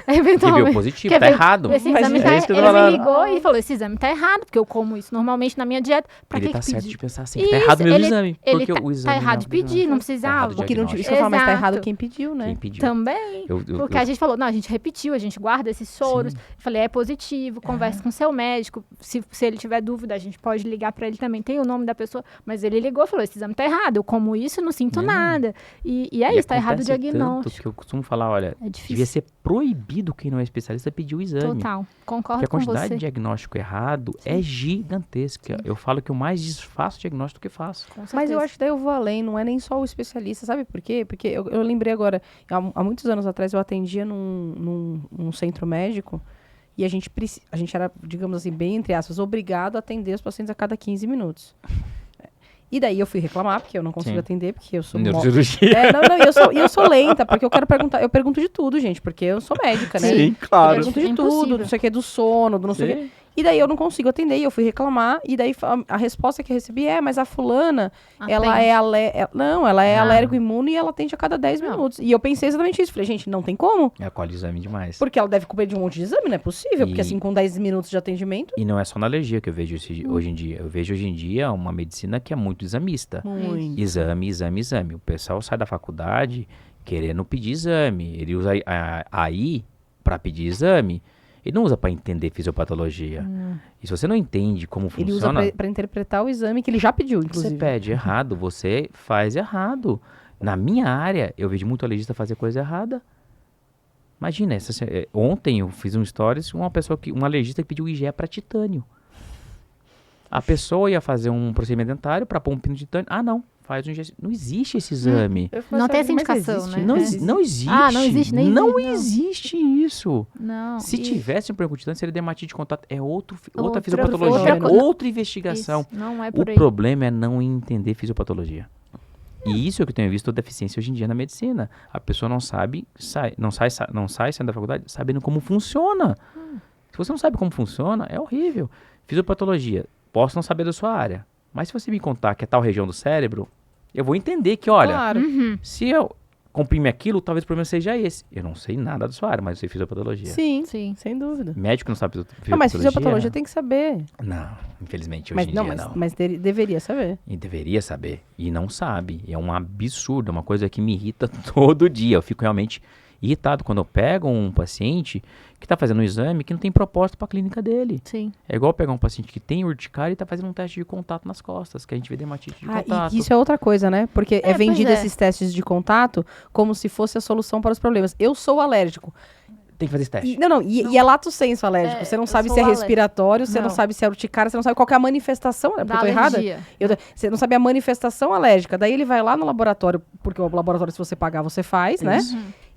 Que veio positivo, tá errado. Esse exame tá, ele me ligou e falou, esse exame tá errado, porque eu como isso normalmente na minha dieta. Pra ele que tá que certo pedir? de pensar assim, que tá errado mesmo o exame. Ele Porque o exame tá errado de pedir, não precisava. O que não, isso que eu falo, mas tá errado quem pediu, né? Quem pediu. Também. Porque a gente falou, não, a gente repetiu, a gente guarda esses soros. Eu falei, é positivo, converse com seu médico. Se ele tiver dúvida, a gente pode ligar pra ele também. Tem o nome da pessoa. Mas ele ligou e falou, esse exame tá errado. Eu como isso, não sinto nada. E é isso, tá errado o diagnóstico. Tanto que eu costumo falar, olha, É difícil. devia ser proibido quem não é especialista pedir o exame. Total. Concordo Porque a com quantidade você. de diagnóstico errado é gigantesca. Eu falo que eu mais desfaço diagnóstico do que faço. Com Mas certeza. eu acho que daí eu vou além, não é nem só o especialista, sabe por quê? Porque eu lembrei agora, há muitos anos atrás eu atendia num centro médico e a gente era, digamos assim, bem entre aspas, obrigado a atender os pacientes a cada 15 minutos. E daí eu fui reclamar, porque eu não consigo atender, porque eu sou... Neurocirurgia. Eu sou lenta, porque eu quero perguntar, eu pergunto de tudo, gente, porque eu sou médica, né? Sim, claro. Eu pergunto de tudo, não sei o que, do sono, do não sei o que. E daí eu não consigo atender, e eu fui reclamar, e daí a resposta que eu recebi mas a fulana, ela é alérgico-imune e ela atende a cada 10 minutos. E eu pensei exatamente isso, falei, gente, não tem como. É colhe exame demais. Porque ela deve comer de um monte de exame, não é possível, porque assim, com 10 minutos de atendimento... E não é só na alergia que eu vejo hoje em dia. Eu vejo hoje em dia uma medicina que é muito examista. Muito. Exame. O pessoal sai da faculdade querendo pedir exame. Ele usa aí para pedir exame. Ele não usa para entender fisiopatologia. E se você não entende como Ele funciona... usa para interpretar o exame que ele já pediu, inclusive. Você pede errado, você faz errado. Na minha área, eu vejo muito alergista fazer coisa errada. Imagina, ontem eu fiz um stories, uma alergista que pediu IgE para titânio. A pessoa ia fazer um procedimento dentário para pôr um pino de titânio. Não. Faz um injeção. Não existe esse exame. Não tem essa indicação, né? Não existe. Não existe, nem Não existe, existe isso. Não. Se tivesse um percutitante, seria dermatite de contato. É outra Outra fisiopatologia, coisa. outra investigação. Isso, não é O por aí. problema é não entender fisiopatologia. E isso é o que eu tenho visto deficiência hoje em dia na medicina. A pessoa não sai saindo da faculdade sabendo como funciona. Se você não sabe como funciona, é horrível. Fisiopatologia, posso não saber da sua área. Mas se você me contar que é tal região do cérebro, eu vou entender que, olha, Claro. se eu comprime aquilo, talvez o problema seja esse. Eu não sei nada da sua área, mas eu sei fisiopatologia. Sim, Sim. sem dúvida. Médico não sabe fisiopatologia. Não, mas fisiopatologia tem que saber. Não, infelizmente hoje em dia não. Mas deveria saber. E deveria saber. E não sabe. E é um absurdo, é uma coisa que me irrita todo dia. Eu fico realmente irritado quando eu pego um paciente que está fazendo um exame que não tem propósito para a clínica dele. Sim. É igual pegar um paciente que tem urticária e está fazendo um teste de contato nas costas, que a gente vê dermatite de contato. E isso é outra coisa, né? Porque é vendido pois é. esses testes de contato como se fosse a solução para os problemas. Eu sou alérgico. Tem que fazer esse teste. E é lato senso alérgico. Você não sabe se é respiratório, você não sabe se é urticária, você não sabe qual que é a manifestação. Porque eu tô errada? Você não sabe a manifestação alérgica. Daí ele vai lá no laboratório, porque o laboratório, se você pagar, você faz, né?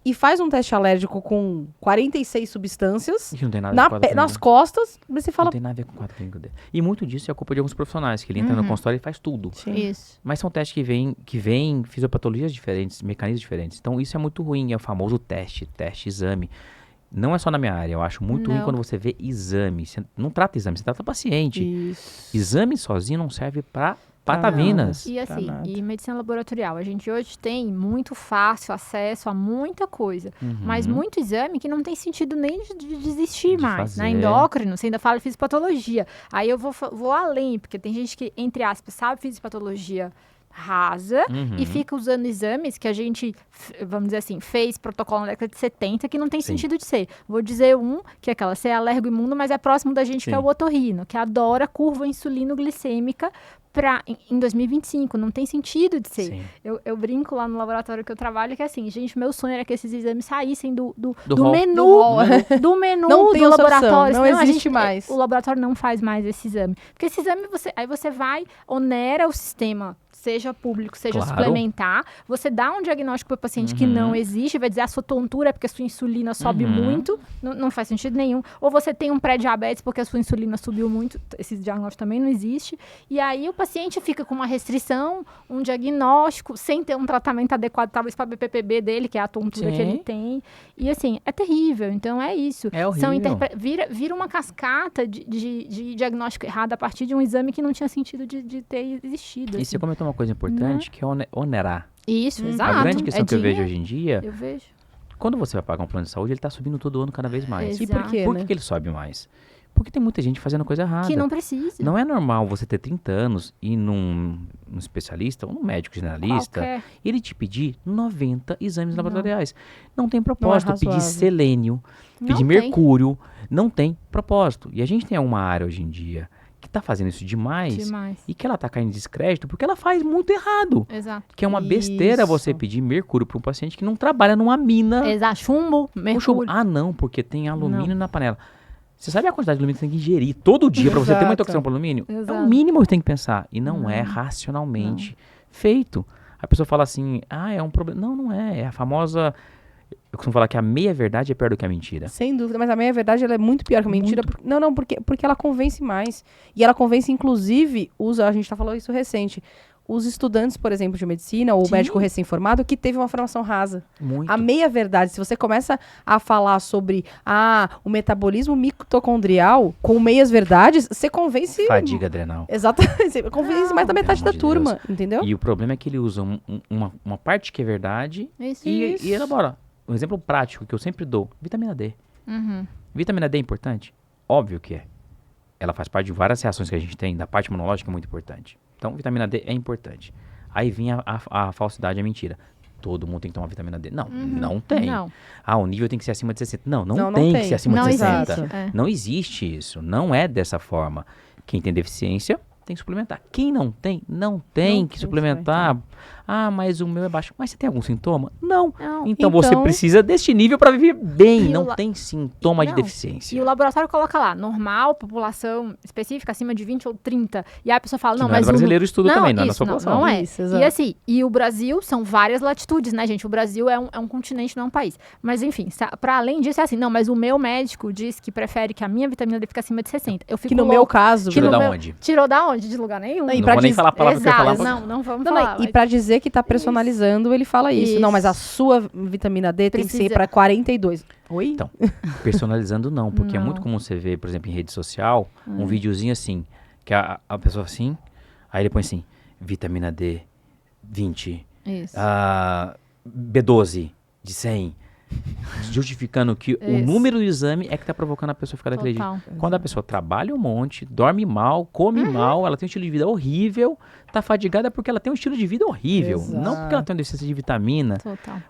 E faz um teste alérgico com 46 substâncias Que não tem nada com a nas costas. Mas você fala... Não tem nada a ver com o quadro clínico dele. E muito disso é a culpa de alguns profissionais, que ele entra no consultório e faz tudo. Sim. Isso. Mas são testes que vêm fisiopatologias diferentes, mecanismos diferentes. Então isso é muito ruim, é o famoso teste, exame. Não é só na minha área, eu acho muito ruim quando você vê exame. Você não trata exame, você trata paciente. Isso. Exame sozinho não serve para patavinas. E assim, nada. e medicina laboratorial, a gente hoje tem muito fácil acesso a muita coisa, mas muito exame que não tem sentido nem de desistir De mais, né? fazer. Endócrino, você ainda fala de fisiopatologia. Aí eu vou além, porque tem gente que, entre aspas, sabe fisiopatologia rasa e fica usando exames que a gente, vamos dizer assim, fez protocolo na década de 70 que não tem sentido de ser. Vou dizer que é aquela, você é alergo-imuno, mas é próximo da gente, que é o otorrino, que adora curva insulino-glicêmica em 2025, não tem sentido de ser. Eu brinco lá no laboratório que eu trabalho, que é assim, gente, meu sonho era que esses exames saíssem do menu do laboratório. Não existe mais. O laboratório não faz mais esse exame. Porque esse exame, aí você vai, onera o sistema, seja público, seja suplementar, você dá um diagnóstico para o paciente que não existe, vai dizer a sua tontura é porque a sua insulina sobe muito, não faz sentido nenhum. Ou você tem um pré-diabetes porque a sua insulina subiu muito, esse diagnóstico também não existe. E aí o paciente fica com uma restrição, um diagnóstico, sem ter um tratamento adequado, talvez para a BPPB dele, que é a tontura que ele tem. E assim, é terrível. Então é isso. É horrível. Vira uma cascata de diagnóstico errado a partir de um exame que não tinha sentido de ter existido. E você comentou uma coisa importante, que é onerar. Isso, exato. A grande questão que eu vejo hoje em dia, eu vejo. Quando você vai pagar um plano de saúde, ele está subindo todo ano cada vez mais. Exato. E por quê? Por que ele sobe mais? Porque tem muita gente fazendo coisa errada. Que não precisa. Não é normal você ter 30 anos e ir num especialista, ou num médico generalista, e ele te pedir 90 exames laboratoriais. Não tem propósito. Pedir selênio, pedir mercúrio, não tem propósito. E a gente tem uma área hoje em dia que tá fazendo isso demais. E que ela tá caindo em descrédito porque ela faz muito errado. Exato. Que é uma besteira você pedir mercúrio para um paciente que não trabalha numa mina. Exato, chumbo, mercúrio. Ah, não, porque tem alumínio na panela. Você sabe a quantidade de alumínio que você tem que ingerir todo dia para você ter uma intoxicação por alumínio? Exato. É o mínimo que você tem que pensar. E não é racionalmente feito. A pessoa fala assim, é um problema. Não, não é. É a famosa... Eu costumo falar que a meia-verdade é pior do que a mentira. Sem dúvida, mas a meia-verdade ela é muito pior que a mentira. Porque ela convence mais. E ela convence, inclusive, a gente tá falando isso recente, os estudantes, por exemplo, de medicina, ou o médico recém-formado, que teve uma formação rasa. Muito. A meia-verdade, se você começa a falar sobre o metabolismo mitocondrial com meias-verdades, você convence... Fadiga adrenal. Exatamente. Você convence mais da metade da turma, entendeu? E o problema é que ele usa uma parte que é verdade e elabora. Um exemplo prático que eu sempre dou, vitamina D. Vitamina D é importante? Óbvio que é. Ela faz parte de várias reações que a gente tem, da parte imunológica é muito importante. Então, vitamina D é importante. Aí vem a falsidade, a mentira. Todo mundo tem que tomar vitamina D. Não, não tem. Não. O nível tem que ser acima de 60. Não tem que ser acima de 60. Não existe isso. Não é dessa forma. Quem tem deficiência tem que suplementar. Quem não tem que suplementar. Mas o meu é baixo. Mas você tem algum sintoma? Não. Então você precisa deste nível para viver bem. Não tem sintoma de deficiência. E o laboratório coloca lá, normal, população específica, acima de 20 ou 30. E aí a pessoa fala, mas... o brasileiro estuda também, não é na sua população. Não é. Isso, e assim, o Brasil são várias latitudes, né, gente? O Brasil é um continente, não é um país. Mas enfim, para além disso é assim, mas o meu médico diz que prefere que a minha vitamina D fique acima de 60. Eu fico que no meu caso... Tirou da onde? Tirou da onde? De lugar nenhum. Não vou nem falar a palavra que eu ia falar. Não vamos falar. E pra dizer que tá personalizando, ele fala isso. Não, mas a sua vitamina D tem que ser pra 42. Oi? Então, personalizando não, porque é muito comum você ver, por exemplo, em rede social, um videozinho assim, que a pessoa assim, aí ele põe assim, vitamina D 20, B12 de 100, justificando que o número do exame é que tá provocando a pessoa a ficar daquele jeito. Quando a pessoa trabalha um monte, dorme mal, come mal, ela tem um estilo de vida horrível, tá fadigada porque ela tem um estilo de vida horrível. Não porque ela tem uma deficiência de vitamina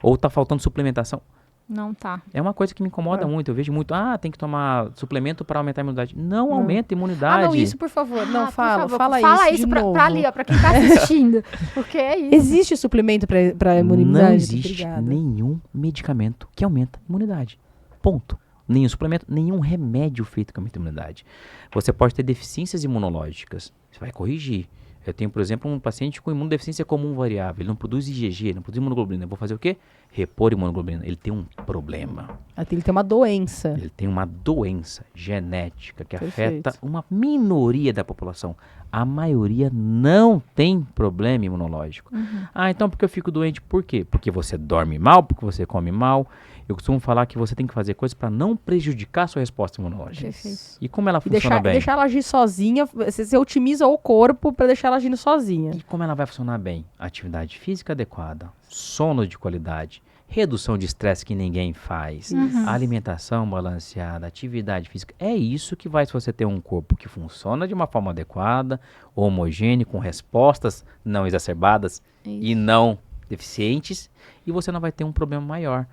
ou tá faltando suplementação. Não tá. É uma coisa que me incomoda muito. Eu vejo muito, tem que tomar suplemento para aumentar a imunidade. Não aumenta a imunidade. Não, isso por favor. Não, fala isso pra ali, pra quem tá assistindo. Porque é isso. Existe suplemento para imunidade? Não existe nenhum medicamento que aumenta a imunidade. Ponto. Nenhum suplemento, nenhum remédio feito que aumenta a imunidade. Você pode ter deficiências imunológicas. Você vai corrigir. Eu tenho, por exemplo, um paciente com imunodeficiência comum variável. Ele não produz IgG, não produz imunoglobulina. Eu vou fazer o quê? Repor imunoglobulina. Ele tem um problema. Ele tem uma doença. Ele tem uma doença genética que afeta uma minoria da população. A maioria não tem problema imunológico. Então porque eu fico doente? Por quê? Porque você dorme mal, porque você come mal. Eu costumo falar que você tem que fazer coisas para não prejudicar a sua resposta imunológica. E como ela funciona bem? Deixar ela agir sozinha, você otimiza o corpo para deixar ela agindo sozinha. E como ela vai funcionar bem? Atividade física adequada, sono de qualidade, redução de estresse que ninguém faz, alimentação balanceada, atividade física. É isso que vai se você ter um corpo que funciona de uma forma adequada, homogêneo, com respostas não exacerbadas e não deficientes, e você não vai ter um problema maior.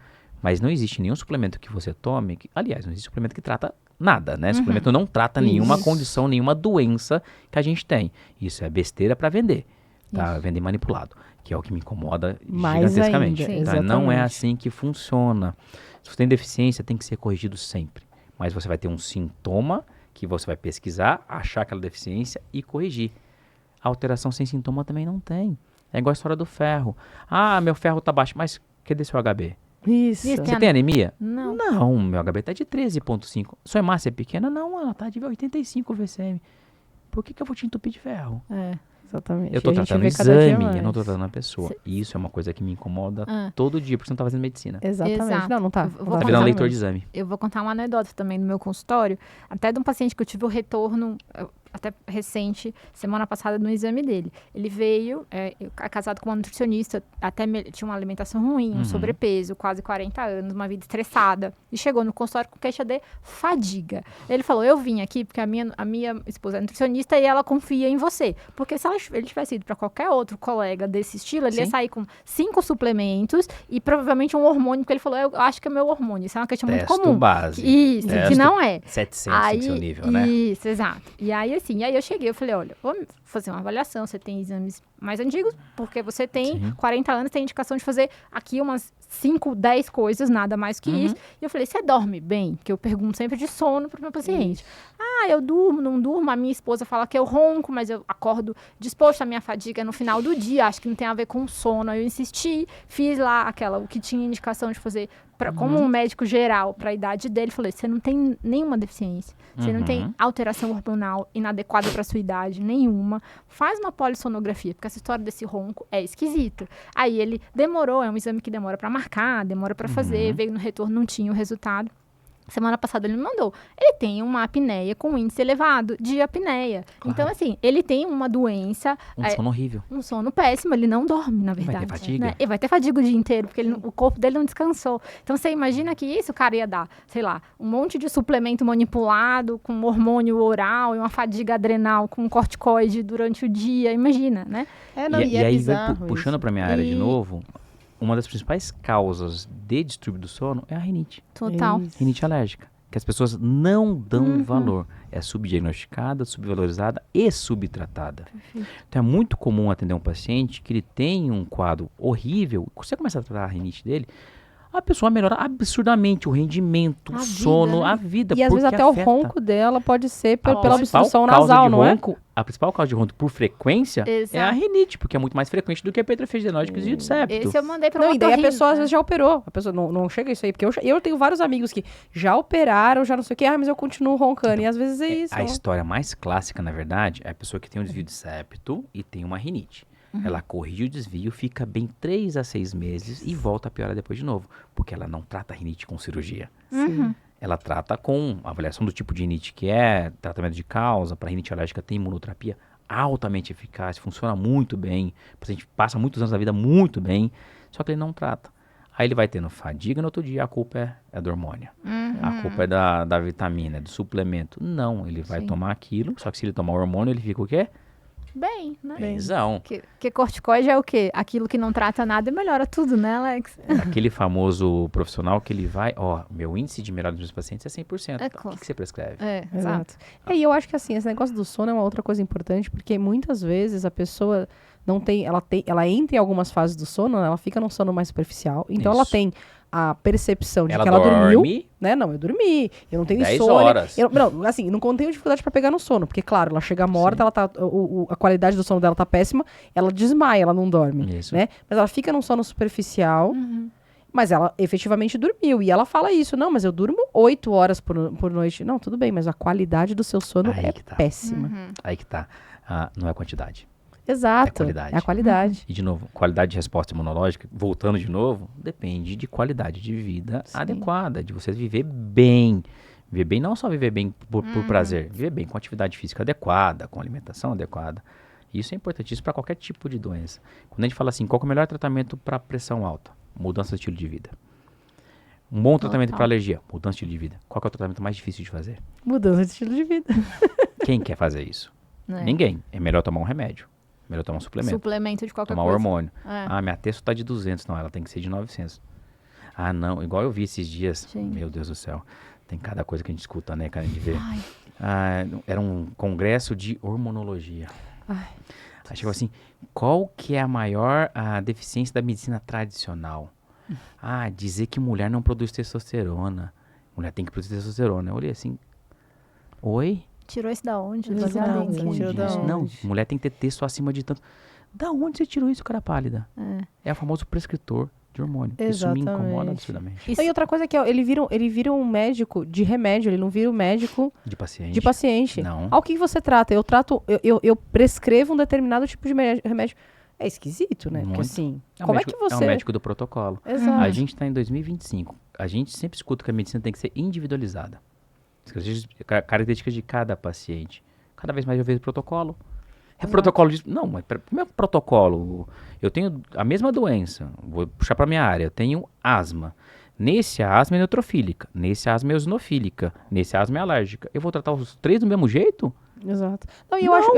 Mas não existe nenhum suplemento que você tome, aliás, não existe suplemento que trata nada, né? Suplemento não trata nenhuma condição, nenhuma doença que a gente tem. Isso é besteira para vender, tá? Vender manipulado, que é o que me incomoda gigantescamente. Então, não é assim que funciona. Se você tem deficiência, tem que ser corrigido sempre. Mas você vai ter um sintoma que você vai pesquisar, achar aquela deficiência e corrigir. A alteração sem sintoma também não tem. É igual a história do ferro. Ah, meu ferro tá baixo, mas cadê seu HB? Isso. Você tem anemia? Não. Não, meu HB tá de 13,5. Sua hemácia é pequena? Não, ela tá de 85 VCM. Por que eu vou te entupir de ferro? Exatamente. Eu tô E a gente tratando o vê cada dia exame, eu mais. não tô tratando a pessoa. E isso é uma coisa que me incomoda todo dia, porque você não tá fazendo medicina. Exatamente. Exato. Não tá. Eu vou Não Tá tá virando fazendo leitor de mesmo. exame. Eu vou contar uma anedota também no meu consultório, até de um paciente que eu tive o retorno, até recente, semana passada, no exame dele. Ele veio, casado com uma nutricionista, tinha uma alimentação ruim, um sobrepeso, quase 40 anos, uma vida estressada, e chegou no consultório com queixa de fadiga. Ele falou, eu vim aqui porque a minha esposa é nutricionista e ela confia em você. Porque se ele tivesse ido para qualquer outro colega desse estilo, ele ia sair com 5 suplementos e provavelmente um hormônio, porque ele falou, eu acho que é meu hormônio. Isso é uma queixa muito comum. Base. Isso, que não é. 700 tem que ser o nível, né? Isso, exato. E aí, assim, eu cheguei, eu falei, olha, vamos fazer uma avaliação, você tem exames mais antigos, porque você tem 40 anos, tem indicação de fazer aqui umas 5, 10 coisas, nada mais que isso. E eu falei, você dorme bem? Que eu pergunto sempre de sono pro meu paciente. Ah, eu durmo, não durmo, a minha esposa fala que eu ronco, mas eu acordo disposto, a minha fadiga é no final do dia, acho que não tem a ver com sono. Eu insisti, fiz lá o que tinha indicação de fazer como um médico geral para a idade dele, falei, você não tem nenhuma deficiência, você não tem alteração hormonal inadequada para sua idade, nenhuma, faz uma polissonografia, porque essa história desse ronco é esquisita. Aí ele demorou, é um exame que demora para marcar, demora para fazer, veio no retorno, não tinha o resultado. Semana passada ele me mandou. Ele tem uma apneia com índice elevado de apneia. Claro. Então, assim, ele tem uma doença... Sono horrível. Um sono péssimo, ele não dorme, na verdade. Vai ter fadiga. Né? Ele vai ter fadiga o dia inteiro, porque o corpo dele não descansou. Então, você imagina que isso o cara ia dar, sei lá, um monte de suplemento manipulado, com hormônio oral e uma fadiga adrenal com corticoide durante o dia. Imagina, né? E aí, puxando para minha área de novo... Uma das principais causas de distúrbio do sono é a rinite. Total. Rinite alérgica, que as pessoas não dão valor. É subdiagnosticada, subvalorizada e subtratada. Então é muito comum atender um paciente que ele tem um quadro horrível. Você começa a tratar a rinite dele, a pessoa melhora absurdamente o rendimento, o sono, a vida. E às vezes até afeta. o ronco dela pode ser pela obstrução nasal, não é? A principal causa de ronco por frequência é a rinite, porque é muito mais frequente do que a hipertrofia e de septo. Esse eu mandei pra Não, uma e daí a otorrino, pessoa às vezes já operou. A pessoa não chega isso aí, porque eu tenho vários amigos que já operaram, já não sei o que, mas eu continuo roncando. E às vezes é isso. A história mais clássica, na verdade, é a pessoa que tem um desvio de septo e tem uma rinite. Ela corrige o desvio, fica bem 3 a 6 meses e volta a piorar depois de novo. Porque ela não trata a rinite com cirurgia. Ela trata com avaliação do tipo de rinite que é, tratamento de causa. Para rinite alérgica tem imunoterapia altamente eficaz, funciona muito bem. O paciente passa muitos anos da vida muito bem, só que ele não trata. Aí ele vai tendo fadiga no outro dia, a culpa é do hormônio. A culpa é da vitamina, é do suplemento. Não, ele vai tomar aquilo, só que se ele tomar o hormônio, ele fica o quê? Bem, né? Benzão. Que corticoide é o quê? Aquilo que não trata nada e melhora tudo, né, Alex? Aquele famoso profissional que ele vai, meu índice de melhora dos meus pacientes é 100%. O que você prescreve? Exato. E eu acho que assim, esse negócio do sono é uma outra coisa importante, porque muitas vezes a pessoa não tem, ela entra em algumas fases do sono, ela fica num sono mais superficial, então ela tem a percepção de que ela dormiu, né? Não, eu dormi, eu não tenho 10 insônia. horas. Não, assim, não tenho dificuldade pra pegar no sono, porque claro, ela chega morta, ela tá, a qualidade do sono dela tá péssima, ela desmaia, ela não dorme, né? Mas ela fica num sono superficial, mas ela efetivamente dormiu, e ela fala isso, não, mas eu durmo 8 horas por noite. Não, tudo bem, mas a qualidade do seu sono é péssima. Aí que tá, não é a quantidade. Exato, é a qualidade. E de novo, qualidade de resposta imunológica, voltando de novo, depende de qualidade de vida adequada, de você viver bem. Viver bem, não só viver bem por prazer, viver bem com atividade física adequada, com alimentação adequada. Isso é importantíssimo para qualquer tipo de doença. Quando a gente fala assim, qual é o melhor tratamento para pressão alta? mudança de estilo de vida. Um bom tratamento para alergia, mudança de estilo de vida. Qual que é o tratamento mais difícil de fazer? Mudança de estilo de vida. Quem quer fazer isso? Ninguém. É melhor tomar um remédio. Melhor tomar um suplemento. Suplemento de qualquer tomar coisa. Tomar hormônio. É. Ah, minha testo tá de 200. Não, ela tem que ser de 900. Ah, não. Igual eu vi esses dias. Sim. Meu Deus do céu. Tem cada coisa que a gente escuta, né, cara, de ver. Ah, era um congresso de hormonologia. Aí chegou assim, qual que é a maior deficiência da medicina tradicional? Dizer que mulher não produz testosterona. Mulher tem que produzir testosterona. Eu olhei assim, oi? Tirou isso da onde? Tirou da onde? Não, mulher tem que ter testo acima de tanto. Da onde você tirou isso, cara pálida? É o famoso prescritor de hormônio. Exatamente. Isso me incomoda absurdamente. E outra coisa que ele vira um médico de remédio, ele não vira um médico De paciente. de paciente. Não. Ao que você trata? Eu prescrevo um determinado tipo de remédio. É esquisito, né? Porque Muito. assim, É um como médico, é que você... É um médico do protocolo. Exato. A gente está em 2025. A gente sempre escuta que a medicina tem que ser individualizada. Características de cada paciente. Cada vez mais eu vejo protocolo. É protocolo de... Não, mas como é protocolo? Eu tenho a mesma doença. Vou puxar para minha área. Eu tenho asma. Nesse asma é neutrofílica. Nesse asma é eosinofílica. Nesse asma é alérgica. Eu vou tratar os três do mesmo jeito? Exato. Não, e eu acho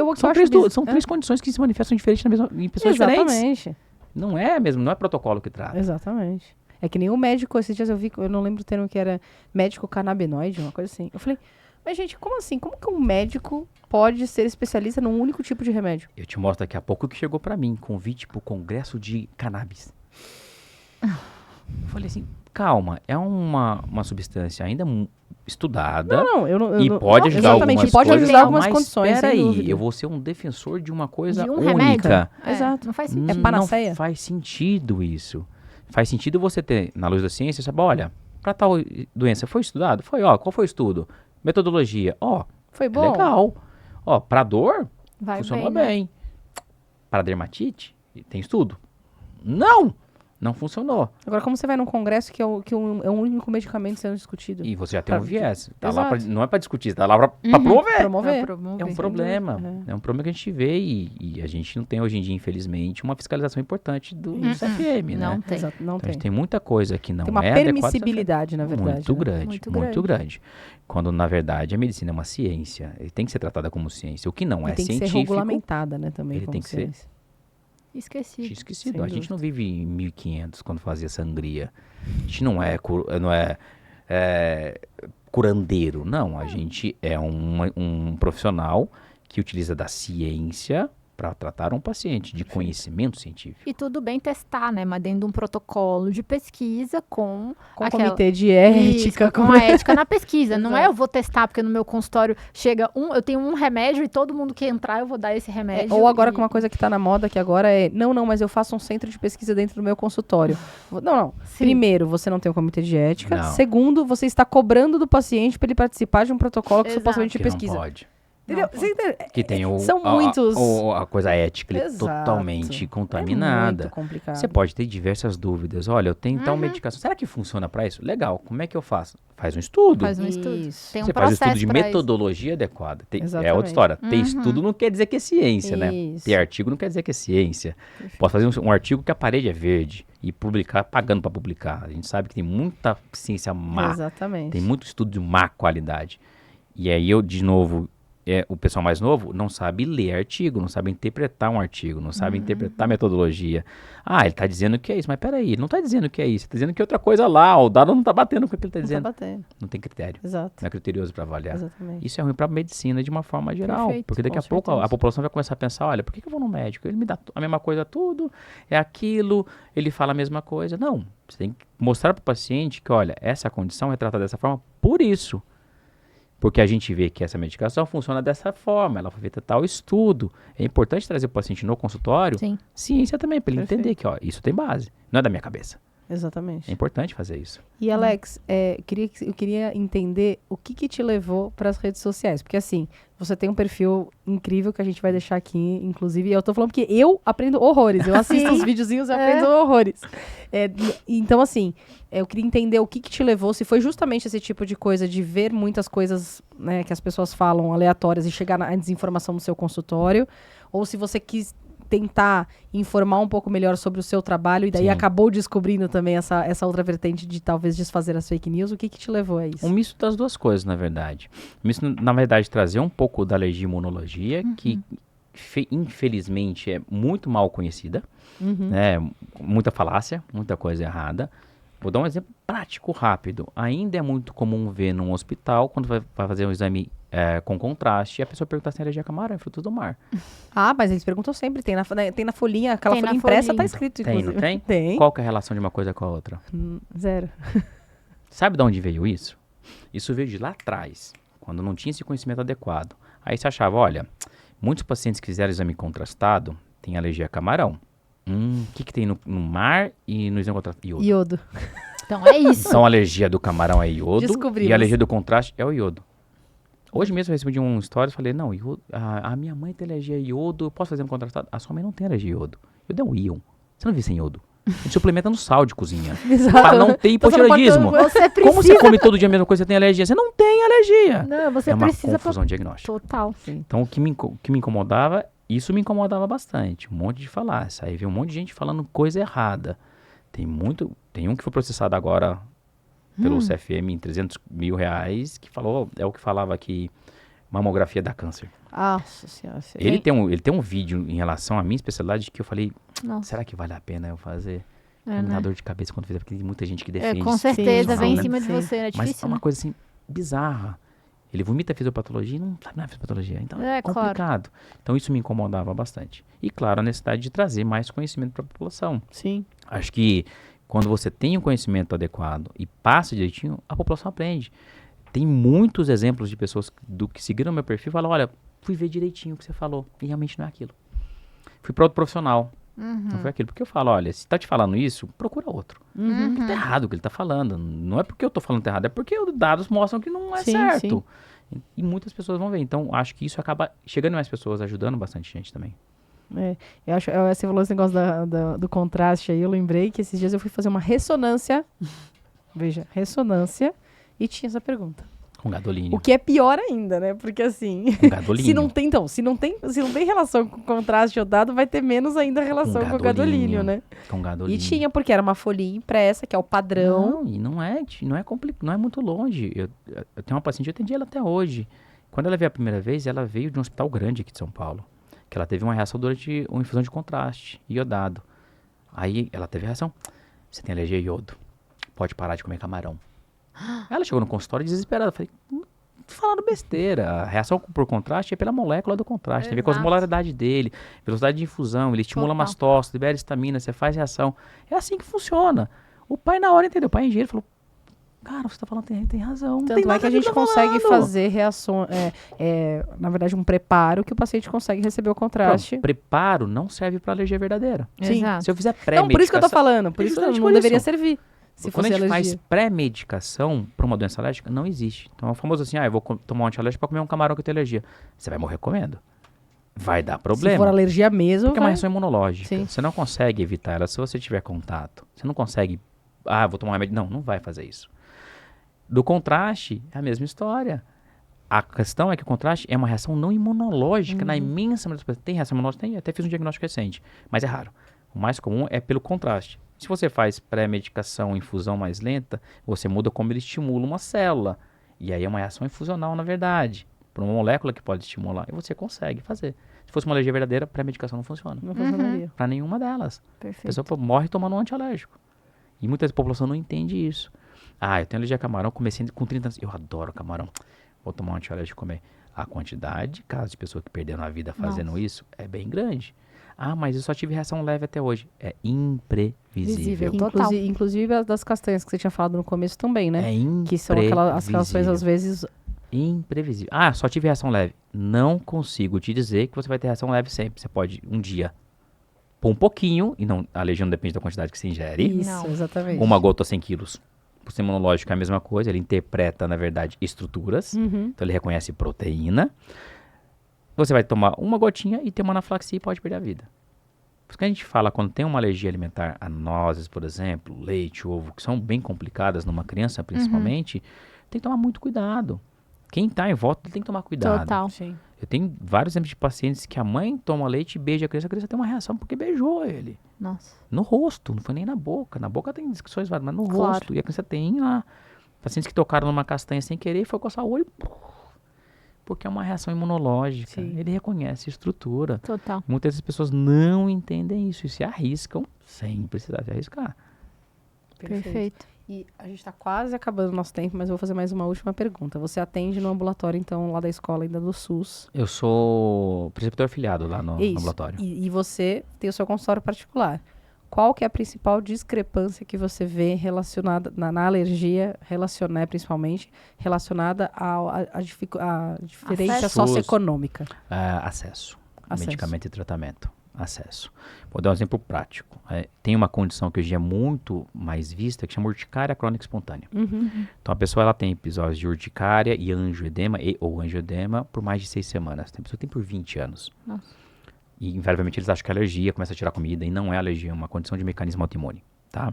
São três condições que se manifestam diferentes em pessoas diferentes. Exatamente. Não é mesmo, não é protocolo que trata. Exatamente. É que nem o médico, esses dias eu não lembro o termo que era médico canabinoide, uma coisa assim. Eu falei, mas gente, como assim? Como que um médico pode ser especialista num único tipo de remédio? Eu te mostro daqui a pouco o que chegou pra mim, convite pro congresso de cannabis. Eu falei assim, calma, é uma substância ainda estudada e pode ajudar exatamente, algumas pode coisas, ajudar algumas mas condições, sem peraí, dúvida. eu vou ser um defensor de uma coisa De um única. remédio? Exato. Não faz sentido. É panaceia? Não faz sentido isso. Faz sentido você ter, na luz da ciência, sabe, olha, pra tal doença, foi estudado? Foi, qual foi o estudo? Metodologia, Foi bom? legal. Pra dor, Vai funcionou bem, né? bem. Para dermatite, tem estudo? Não funcionou. Agora, como você vai num congresso que é o único medicamento sendo discutido? E você já tem um viés. Tá lá Exato. não é pra discutir, tá lá pra promover. Promover. É um problema. É um problema que a gente vê e a gente não tem hoje em dia, infelizmente, uma fiscalização importante do CFM, né? Não tem. Exato, não Então, a tem. gente tem muita coisa que não Tem uma é adequada ao permissibilidade, na verdade. muito né? grande, muito grande. Quando, na verdade, a medicina é uma ciência. Ele tem que ser tratada como ciência. O que não é E tem que ser científico... regulamentada, né, também. ele como tem que ser- ciência. Esqueci. Esquecido. Sem A gente dúvida. não vive em 1500 quando fazia sangria. A gente não é curandeiro. Não, a gente é um profissional que utiliza da ciência para tratar um paciente, de conhecimento científico. E tudo bem testar, né? Mas dentro de um protocolo de pesquisa com Com aquela... comitê de ética. Isso, com a ética na pesquisa. Não é Exato. eu vou testar porque no meu consultório chega eu tenho um remédio e todo mundo que entrar eu vou dar esse remédio. Ou agora com uma coisa que tá na moda, que agora é... Não, mas eu faço um centro de pesquisa dentro do meu consultório. Não. Sim. Primeiro, você não tem um comitê de ética. Não. Segundo, você está cobrando do paciente para ele participar de um protocolo que Exato. supostamente de Que pesquisa. não pode. Entendeu? Você entende? Que tem São muitos... a coisa ética Exato. totalmente É contaminada. muito complicado. Você pode ter diversas dúvidas. Olha, eu tenho tal medicação. Será que funciona para isso? Legal. Como é que eu faço? Faz um estudo. Faz um estudo. Isso. Tem um Você faz um processo estudo de pra isso. metodologia adequada. É Exatamente. outra história. Ter estudo não quer dizer que é ciência, né? Isso. Ter artigo não quer dizer que é ciência. Posso fazer um artigo que a parede é verde e publicar pagando para publicar. A gente sabe que tem muita ciência má. Exatamente. Tem muito estudo de má qualidade. E aí de novo, o pessoal mais novo não sabe ler artigo, não sabe interpretar um artigo, não sabe interpretar metodologia. Ele está dizendo que é isso, mas peraí, ele não está dizendo que é isso, está dizendo que é outra coisa lá, o dado não está batendo com o que ele está Não tá dizendo. batendo. Não tem critério, Exato. não é criterioso para avaliar. Exatamente. Isso é ruim para a medicina de uma forma geral, Perfeito, porque daqui com a pouco a certeza. população vai começar a pensar, olha, por que eu vou no médico? Ele me dá a mesma coisa tudo, é aquilo, ele fala a mesma coisa. Não, você tem que mostrar para o paciente que, olha, essa condição é tratada dessa forma por isso. Porque a gente vê que essa medicação funciona dessa forma, ela foi feita tal estudo. É importante trazer o paciente no consultório, Sim. ciência também, para ele Perfeito. entender que, isso tem base, não é da minha cabeça. Exatamente. É importante fazer isso. E Alex, eu queria entender o que te levou para as redes sociais. Porque assim, você tem um perfil incrível que a gente vai deixar aqui, inclusive. E eu tô falando porque eu aprendo horrores. Eu assisto os videozinhos e aprendo horrores. Então assim, eu queria entender o que te levou. Se foi justamente esse tipo de coisa de ver muitas coisas, né, que as pessoas falam aleatórias e chegar na desinformação no seu consultório. Ou se você quis tentar informar um pouco melhor sobre o seu trabalho e daí Sim. acabou descobrindo também essa outra vertente de talvez desfazer as fake news. O que te levou a isso? Um misto das duas coisas, na verdade. Um misto, na verdade, trazer um pouco da alergia e imunologia, que infelizmente é muito mal conhecida, né? Muita falácia, muita coisa errada. Vou dar um exemplo prático, rápido. Ainda é muito comum ver num hospital, quando vai fazer um exame com contraste, a pessoa perguntar se tem alergia a camarão e frutos do mar. Ah, mas eles perguntam sempre. Tem na folhinha, aquela Tem na folhinha impressa, folhinha. tá escrito, Tem, inclusive. não tem? Tem. Qual que é a relação de uma coisa com a outra? 0. Sabe de onde veio isso? Isso veio de lá atrás, quando não tinha esse conhecimento adequado. Aí você achava, olha, muitos pacientes que fizeram exame contrastado têm alergia a camarão. O que tem no mar e no exame contrastado? Iodo. Iodo. Então é isso. Então a alergia do camarão é iodo Descobrimos. e a alergia do contraste é o iodo. Hoje mesmo eu recebi um story e falei, não, iodo, a minha mãe tem alergia a iodo, eu posso fazer um contrastado? A sua mãe não tem alergia a iodo. Iodo é um íon. Você não vê sem iodo. A gente suplementa no sal de cozinha. Exato. Para não ter hipotireoidismo. Você precisa... Como você come todo dia a mesma coisa, você tem alergia? Você não tem alergia. Não, você É uma precisa... confusão diagnóstica. Total. Então, o que me incomodava, isso me incomodava bastante. Um monte de falácia. Aí veio um monte de gente falando coisa errada. Tem um que foi processado agora pelo CFM em R$300 mil, que falou, é o que falava que mamografia dá câncer. Nossa senhora. Ele tem um vídeo em relação à minha especialidade que eu falei, Nossa. será que vale a pena eu fazer? É, Me dá né? dor de cabeça quando fizer, porque tem muita gente que defende. Com certeza, Sim, vem em né? cima de Sim. você, é Mas difícil, é uma né? coisa assim, bizarra. Ele vomita fisiopatologia e não sabe nada de fisiopatologia. Então é É, claro. complicado. Então isso me incomodava bastante. E claro, a necessidade de trazer mais conhecimento para a população. Sim. Acho que quando você tem um conhecimento adequado e passa direitinho, a população aprende. Tem muitos exemplos de pessoas que seguiram meu perfil e falaram, olha, fui ver direitinho o que você falou e realmente não é aquilo. Fui para outro profissional, não foi aquilo. Porque eu falo, olha, se tá te falando isso, procura outro. Porque tá errado o que ele tá falando. Não é porque eu tô falando errado, é porque os dados mostram que não é Sim, certo. E muitas pessoas vão ver. Então, acho que isso acaba chegando em mais pessoas, ajudando bastante gente também. Eu acho, você falou esse negócio do contraste aí, eu lembrei que esses dias eu fui fazer uma ressonância, veja, ressonância, e tinha essa pergunta. Com gadolínio. O que é pior ainda, né? Porque assim, Com gadolínio. se não tem relação com contraste iodado, vai ter menos ainda relação com o gadolínio, né? Com gadolínio. E tinha, porque era uma folhinha impressa, que é o padrão. Não, e não é complicado, não é muito longe. Eu tenho uma paciente, eu atendi ela até hoje. Quando ela veio a primeira vez, ela veio de um hospital grande aqui de São Paulo. Que ela teve uma reação durante uma infusão de contraste, iodado. Aí ela teve reação. Você tem alergia a iodo. Pode parar de comer camarão. Ela chegou no consultório desesperada. Eu falei, falando besteira. A reação por contraste é pela molécula do contraste. Tem a ver com a Exato. osmolaridade dele, velocidade de infusão, ele estimula Total. mastócito, libera histamina, você faz reação. É assim que funciona. O pai na hora entendeu. O pai é engenheiro falou, cara, você tá falando, tem razão. Não tem Tanto é nada que a gente tá consegue falando. fazer reações, na verdade, um preparo que o paciente consegue receber o contraste. Pronto, preparo não serve para alergia verdadeira. Sim. Exato. Se eu fizer pré-medicação... Não, por isso que eu tô falando. Por isso Justamente não por deveria isso. servir. Se Quando a fosse gente alergia. faz pré-medicação para uma doença alérgica, não existe. Então é o famoso assim, eu vou tomar um antialérgico para comer um camarão que tem alergia. Você vai morrer comendo. Vai dar problema. Se for alergia mesmo, Porque é uma vai... reação imunológica. Sim. Você não consegue evitar ela se você tiver contato. Você não consegue, vou tomar um remédio. Não vai fazer isso. Do contraste, é a mesma história. A questão é que o contraste é uma reação não imunológica. Na imensa maioria das pessoas. Tem reação imunológica? Tem. Até fiz um diagnóstico recente. Mas é raro. O mais comum é pelo contraste. Se você faz pré-medicação, infusão mais lenta, você muda como ele estimula uma célula. E aí é uma reação infusional, na verdade. Por uma molécula que pode estimular. E você consegue fazer. Se fosse uma alergia verdadeira, pré-medicação não funciona. Não funcionaria. Para nenhuma delas. A Perfeito. pessoa morre tomando um antialérgico. E muita população não entende isso. Eu tenho alergia a camarão, comecei com 30 anos. Eu adoro camarão. Vou tomar um antialérgico e comer. A quantidade de casos de pessoas que perderam a vida fazendo isso é bem grande. Mas eu só tive reação leve até hoje. É imprevisível. Total. Inclusive as das castanhas que você tinha falado no começo também, né? É imprevisível. Que são as reações, às vezes... Imprevisível. Só tive reação leve. Não consigo te dizer que você vai ter reação leve sempre. Você pode, um dia, pôr um pouquinho, e não, a alergia não depende da quantidade que você ingere. Isso, Não. exatamente. Uma gota a 100 quilos. O sistema imunológico é a mesma coisa. Ele interpreta, na verdade, estruturas. Então, ele reconhece proteína. Você vai tomar uma gotinha e ter uma anafilaxia e pode perder a vida. Por isso que a gente fala, quando tem uma alergia alimentar a nozes, por exemplo, leite, ovo, que são bem complicadas numa criança, principalmente, tem que tomar muito cuidado. Quem está em volta tem que tomar cuidado. Total. Sim. Eu tenho vários exemplos de pacientes que a mãe toma leite e beija a criança tem uma reação porque beijou ele. Nossa. No rosto, não foi nem na boca. Na boca tem descrições várias, mas no Claro. rosto. E a criança tem lá. Pacientes que tocaram numa castanha sem querer e foi coçar o olho. Porque é uma reação imunológica. Sim. Ele reconhece a estrutura. Total. Muitas pessoas não entendem isso e se arriscam sem precisar se arriscar. Perfeito. E a gente está quase acabando o nosso tempo, mas eu vou fazer mais uma última pergunta. Você atende no ambulatório, então, lá da escola ainda do SUS. Eu sou preceptor afiliado lá no Isso. ambulatório. E você tem o seu consultório particular. Qual que é a principal discrepância que você vê relacionada na alergia, principalmente relacionada à diferença Acesso. socioeconômica? Acesso. Acesso. Medicamento e tratamento. Acesso. Vou dar um exemplo prático. Tem uma condição que hoje é muito mais vista que chama urticária crônica espontânea. Então a pessoa ela tem episódios de urticária e angioedema ou angioedema por mais de 6 semanas. Tem pessoa que tem por 20 anos. Nossa. E invariavelmente eles acham que é alergia, começa a tirar comida e não é alergia, é uma condição de mecanismo autoimune, tá?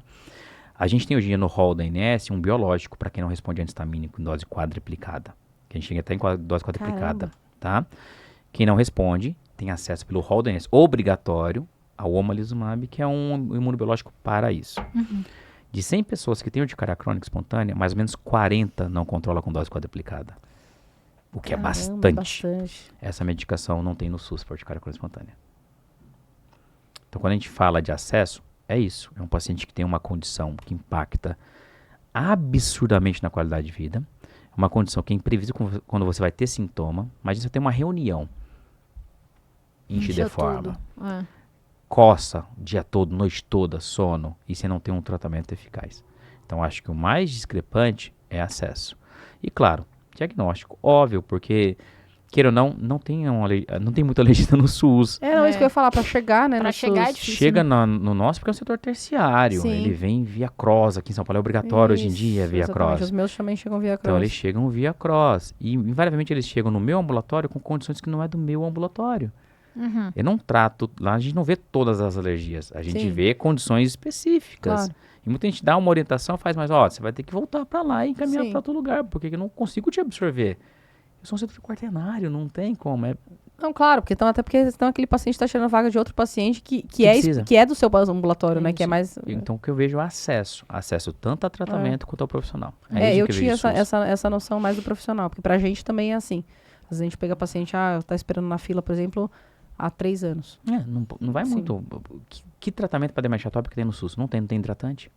A gente tem hoje em dia no rol da ANS um biológico para quem não responde antistamínico em dose quadriplicada, que a gente chega até em dose quadriplicada, tá? Quem não responde tem acesso pelo rol da ANS obrigatório ao omalizumab, que é um imunobiológico para isso. De 100 pessoas que têm urticária crônica espontânea, mais ou menos 40 não controla com dose quadriplicada. O que é bastante. Essa medicação não tem no SUS para urticária crônica espontânea. Então, quando a gente fala de acesso, é isso. É um paciente que tem uma condição que impacta absurdamente na qualidade de vida. Uma condição que é imprevisível quando você vai ter sintoma. Imagina você tem uma reunião. Enche de forma. Coça o dia todo, noite toda, sono. E você não tem um tratamento eficaz. Então, acho que o mais discrepante é acesso. E, claro, diagnóstico, óbvio, porque, queira ou não, não tem muita alergista no SUS. Isso que eu ia falar, para chegar, né, Pra no chegar SUS. é difícil, Chega né? no nosso porque é um setor terciário. Sim. Ele vem via cross, aqui em São Paulo é obrigatório hoje em dia, via exatamente. cross. Os meus também chegam via cross. Então eles chegam via cross. E invariavelmente eles chegam no meu ambulatório com condições que não é do meu ambulatório. Eu não trato, lá a gente não vê todas as alergias. A gente Sim. vê condições específicas. Claro. E muita gente dá uma orientação, faz, mas você vai ter que voltar para lá e encaminhar Sim. para outro lugar, porque eu não consigo te absorver. Eu sou um setor quaternário, não tem como. Não, claro, até porque senão aquele paciente está tirando vaga de outro paciente que precisa. é do seu ambulatório, né? Que é Isso. mais... Então o que eu vejo é acesso. Acesso tanto a tratamento quanto ao profissional. eu que tinha vejo SUS. essa noção mais do profissional, porque pra gente também é assim. Às vezes a gente pega paciente, tá esperando na fila, por exemplo, há 3 anos. Não vai Sim. muito. Que tratamento para dermatite atópica tem no SUS? Não tem hidratante.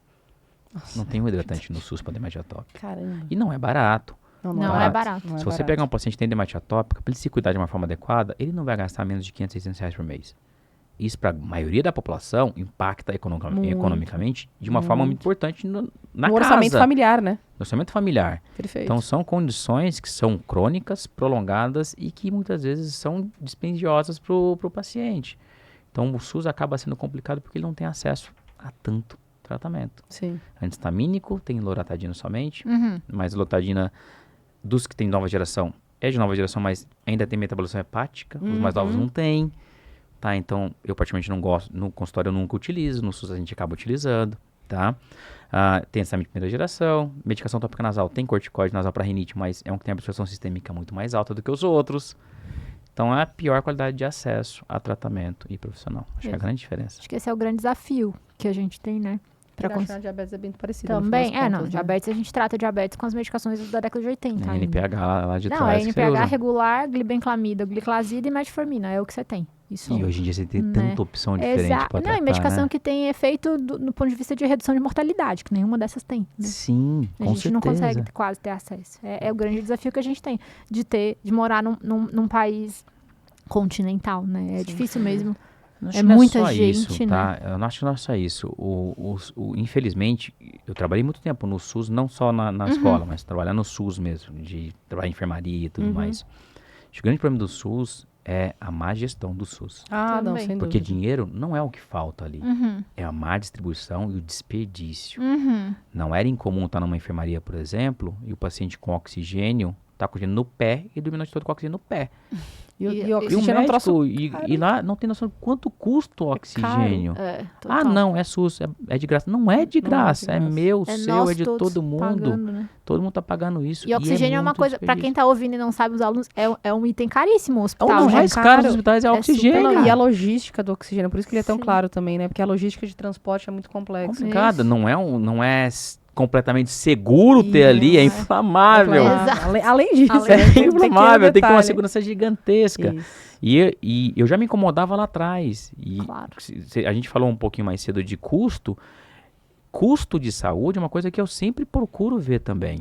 Nossa. Não tem um hidratante no SUS para dermatite atópica. Caramba. E não é barato. Não é barato. Não é Se você barato. pegar um paciente que tem dermatite atópica, para ele se cuidar de uma forma adequada, ele não vai gastar menos de 500, 600 reais por mês. Isso, para a maioria da população, impacta economicamente de uma forma muito importante na No casa. orçamento familiar, né? No orçamento familiar. Perfeito. Então, são condições que são crônicas, prolongadas e que muitas vezes são dispendiosas para o paciente. Então, o SUS acaba sendo complicado porque ele não tem acesso a tanto tratamento. Sim. Antistamínico, tem loratadina somente, mas loratadina dos que tem nova geração é de nova geração, mas ainda tem metabolização hepática, os mais novos não tem. Tá, então, eu particularmente não gosto, no consultório eu nunca utilizo, no SUS a gente acaba utilizando, tá? Tem essa de primeira geração, medicação tópica nasal, tem corticoide nasal para rinite, mas é um que tem a absorção sistêmica muito mais alta do que os outros. Então, é a pior qualidade de acesso a tratamento e profissional. Acho que é a grande diferença. Acho que esse é o grande desafio que a gente tem, né? A diabetes é bem parecida. Também, diabetes, a gente trata diabetes com as medicações da década de 80 ainda. NPH lá de Não, trás é que você NPH usa. regular, glibenclamida, gliclazida e metformina, é o que você tem. Isso. E hoje em dia você tem Né? tanta opção diferente para tratar, Não, e medicação né? que tem efeito no ponto de vista de redução de mortalidade, que nenhuma dessas tem. Né? Sim, A com gente certeza. não consegue quase ter acesso. É o grande desafio que a gente tem de morar num país continental, né? É difícil mesmo. Acho É que não muita só gente, isso, né? tá? Eu não acho que não é só isso. Infelizmente, eu trabalhei muito tempo no SUS, não só na escola, mas trabalhar no SUS mesmo, de trabalhar em enfermaria e tudo mais. Acho que o grande problema do SUS é a má gestão do SUS. Não, Também. sem Porque dúvida. dinheiro não é o que falta ali. É a má distribuição e o desperdício. Não era incomum estar numa enfermaria, por exemplo, e o paciente com oxigênio tá com oxigênio no pé e dormindo a noite toda com oxigênio no pé. E o E o oxigênio é um troço médico, e lá não tem noção de quanto custa o oxigênio. Total. Não, é SUS, é de graça. Não é de graça, é meu, É seu, nós é de todos todo mundo. pagando, né? Todo mundo tá pagando isso. E oxigênio é uma muito coisa, pra quem tá ouvindo e não sabe, os alunos, é um item caríssimo o hospital. Um dos né? mais caros dos hospitais é o oxigênio. Não, e a logística do oxigênio, por isso que ele é tão Sim. claro também, né? Porque a logística de transporte é muito complexa. Complicado, não é completamente seguro ter ali, é inflamável. Exato. Além disso, É tem um inflamável, tem que ter uma detalhe. segurança gigantesca. Isso. E eu já me incomodava lá atrás. E Claro. a gente falou um pouquinho mais cedo de custo. Custo de saúde é uma coisa que eu sempre procuro ver também.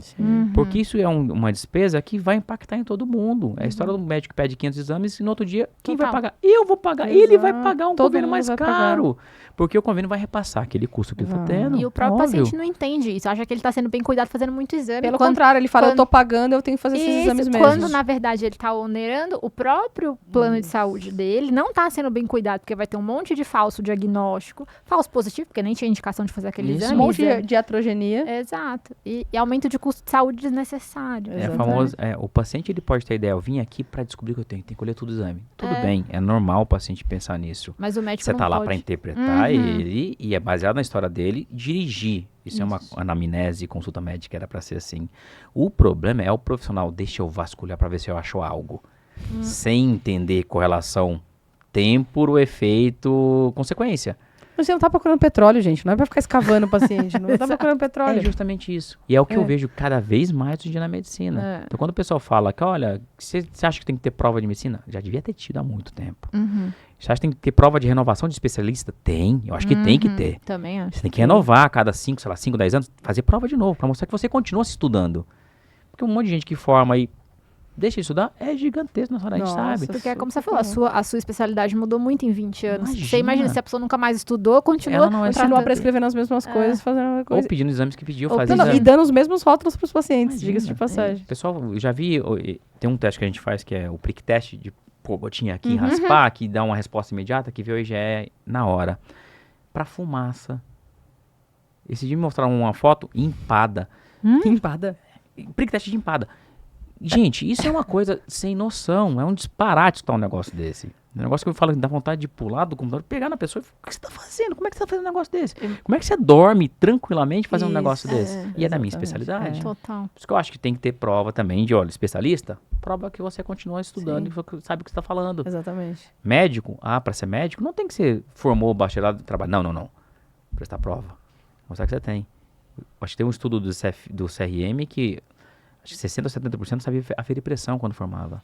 Porque isso é uma despesa que vai impactar em todo mundo. É a história do médico que pede 500 exames e no outro dia, quem vai Total. pagar? Eu vou pagar. Exato. Ele vai pagar um Todo convênio mundo mais vai caro. Porque o convênio vai repassar aquele custo que ele está tendo. E o próprio óbvio. paciente não entende isso. Acha que ele tá sendo bem cuidado fazendo muito exame. Pelo contrário, ele fala, eu tô pagando, eu tenho que fazer esses Isso, exames mesmo. quando na verdade ele tá onerando o próprio plano de saúde dele, não tá sendo bem cuidado, porque vai ter um monte de falso diagnóstico, falso positivo, porque nem tinha indicação de fazer aquele Isso. exame. Um monte exame. de atrogenia. Exato. E aumento de custo de saúde desnecessário. É Exatamente. famoso, o paciente ele pode ter ideia, eu vim aqui para descobrir o que eu tenho que colher tudo o exame. Tudo É. bem, é normal o paciente pensar nisso. Mas o médico Você não tá lá pode. para interpretar Uhum. ele e é baseado na história dele dirigir. Isso é uma anamnese, consulta médica, era para ser assim. O problema é o profissional, deixa eu vasculhar para ver se eu acho algo. Sem entender correlação temporo, efeito, consequência. Mas você não tá procurando petróleo, gente. Não é pra ficar escavando o paciente. Não tá procurando petróleo. É justamente isso. E é o que eu É. vejo cada vez mais hoje em dia na medicina. É. Então, quando o pessoal fala que, olha, você acha que tem que ter prova de medicina? Já devia ter tido há muito tempo. Uhum. Você acha que tem que ter prova de renovação de especialista? Tem. Eu acho que tem que ter. Também acho. Você tem que renovar a cada 5, 10 anos, fazer prova de novo, pra mostrar que você continua se estudando. Porque um monte de gente que forma aí, deixa de estudar, é gigantesco, a gente Nossa. sabe. Porque é como você Super falou, a sua especialidade mudou muito em 20 anos. Você Imagina. imagina, se a pessoa nunca mais estudou, continua Ela não é Continua tratando. prescrevendo as mesmas coisas, fazendo a mesma Ou coisa. pedindo exames que pediu, Ou fazer Não, exame. e dando os mesmos rótulos pros pacientes, Imagina. diga-se de passagem. Pessoal, eu já vi, tem um teste que a gente faz que é o prick test de pôr botinha aqui, raspar, que dá uma resposta imediata, que vê o IgE na hora. Pra fumaça. Esse dia me mostraram uma foto empada. Empada. Prick test de empada. Gente, isso é uma coisa sem noção. É um disparate escutar um negócio desse. Um negócio que eu falo que dá vontade de pular do computador, pegar na pessoa e falar, o que você tá fazendo? Como é que você tá fazendo um negócio desse? Como é que você dorme tranquilamente fazendo um negócio Isso, desse? E é da minha exatamente, especialidade. Total. Por isso que eu acho que tem que ter prova também de, olha, especialista, prova que você continua estudando Sim. e sabe o que você está falando. Exatamente. Médico, para ser médico, não tem que ser formou bacharelado de trabalho. Não. Prestar prova. Mostrar que você tem. Acho que tem um estudo do CRM que acho que 60% ou 70% sabia aferir pressão quando formava.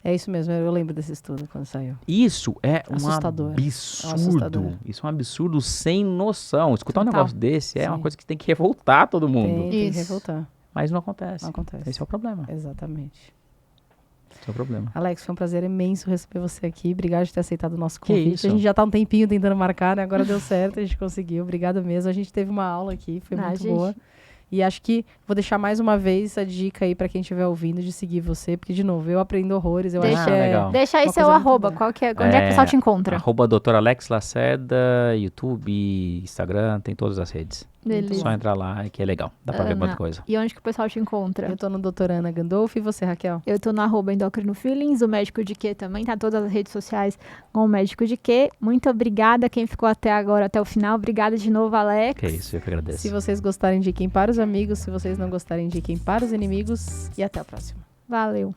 É isso mesmo, eu lembro desse estudo quando saiu. Isso é Assustador. um É assustador. absurdo. Isso é um absurdo sem noção. Escutar um Total. negócio desse é uma Sim. coisa que tem que revoltar todo mundo. Tem que Isso. revoltar. Mas não acontece. Não acontece. Esse é o problema. Exatamente. Esse é o problema. Alex, foi um prazer imenso receber você aqui. Obrigado por ter aceitado o nosso Que convite. isso. A gente já tá um tempinho tentando marcar, né? Agora deu certo, a gente conseguiu. Obrigada mesmo. A gente teve uma aula aqui, foi muito boa. E acho que vou deixar mais uma vez a dica aí pra quem estiver ouvindo de seguir você, porque, de novo, eu aprendo horrores. Eu Deixa- acho que é... legal. Deixa aí Uma seu coisa muito arroba. boa. Qual que é? Onde é que o pessoal te encontra? @ Dr. Alex Lacerda, YouTube, Instagram, tem todas as redes. Beleza. Só entrar lá que é legal. Dá pra ver Ana, muita coisa. E onde que o pessoal te encontra? Eu tô no Doutora Ana Gandolfi e você, Raquel? Eu tô no @endocrinofeelings, o Médico de Quê também, tá todas as redes sociais com o Médico de Quê. Muito obrigada quem ficou até agora, até o final. Obrigada de novo, Alex. Que é isso, eu que agradeço. Se vocês gostarem, indiquem para os amigos. Se vocês não gostarem, indiquem para os inimigos. E até a próxima. Valeu.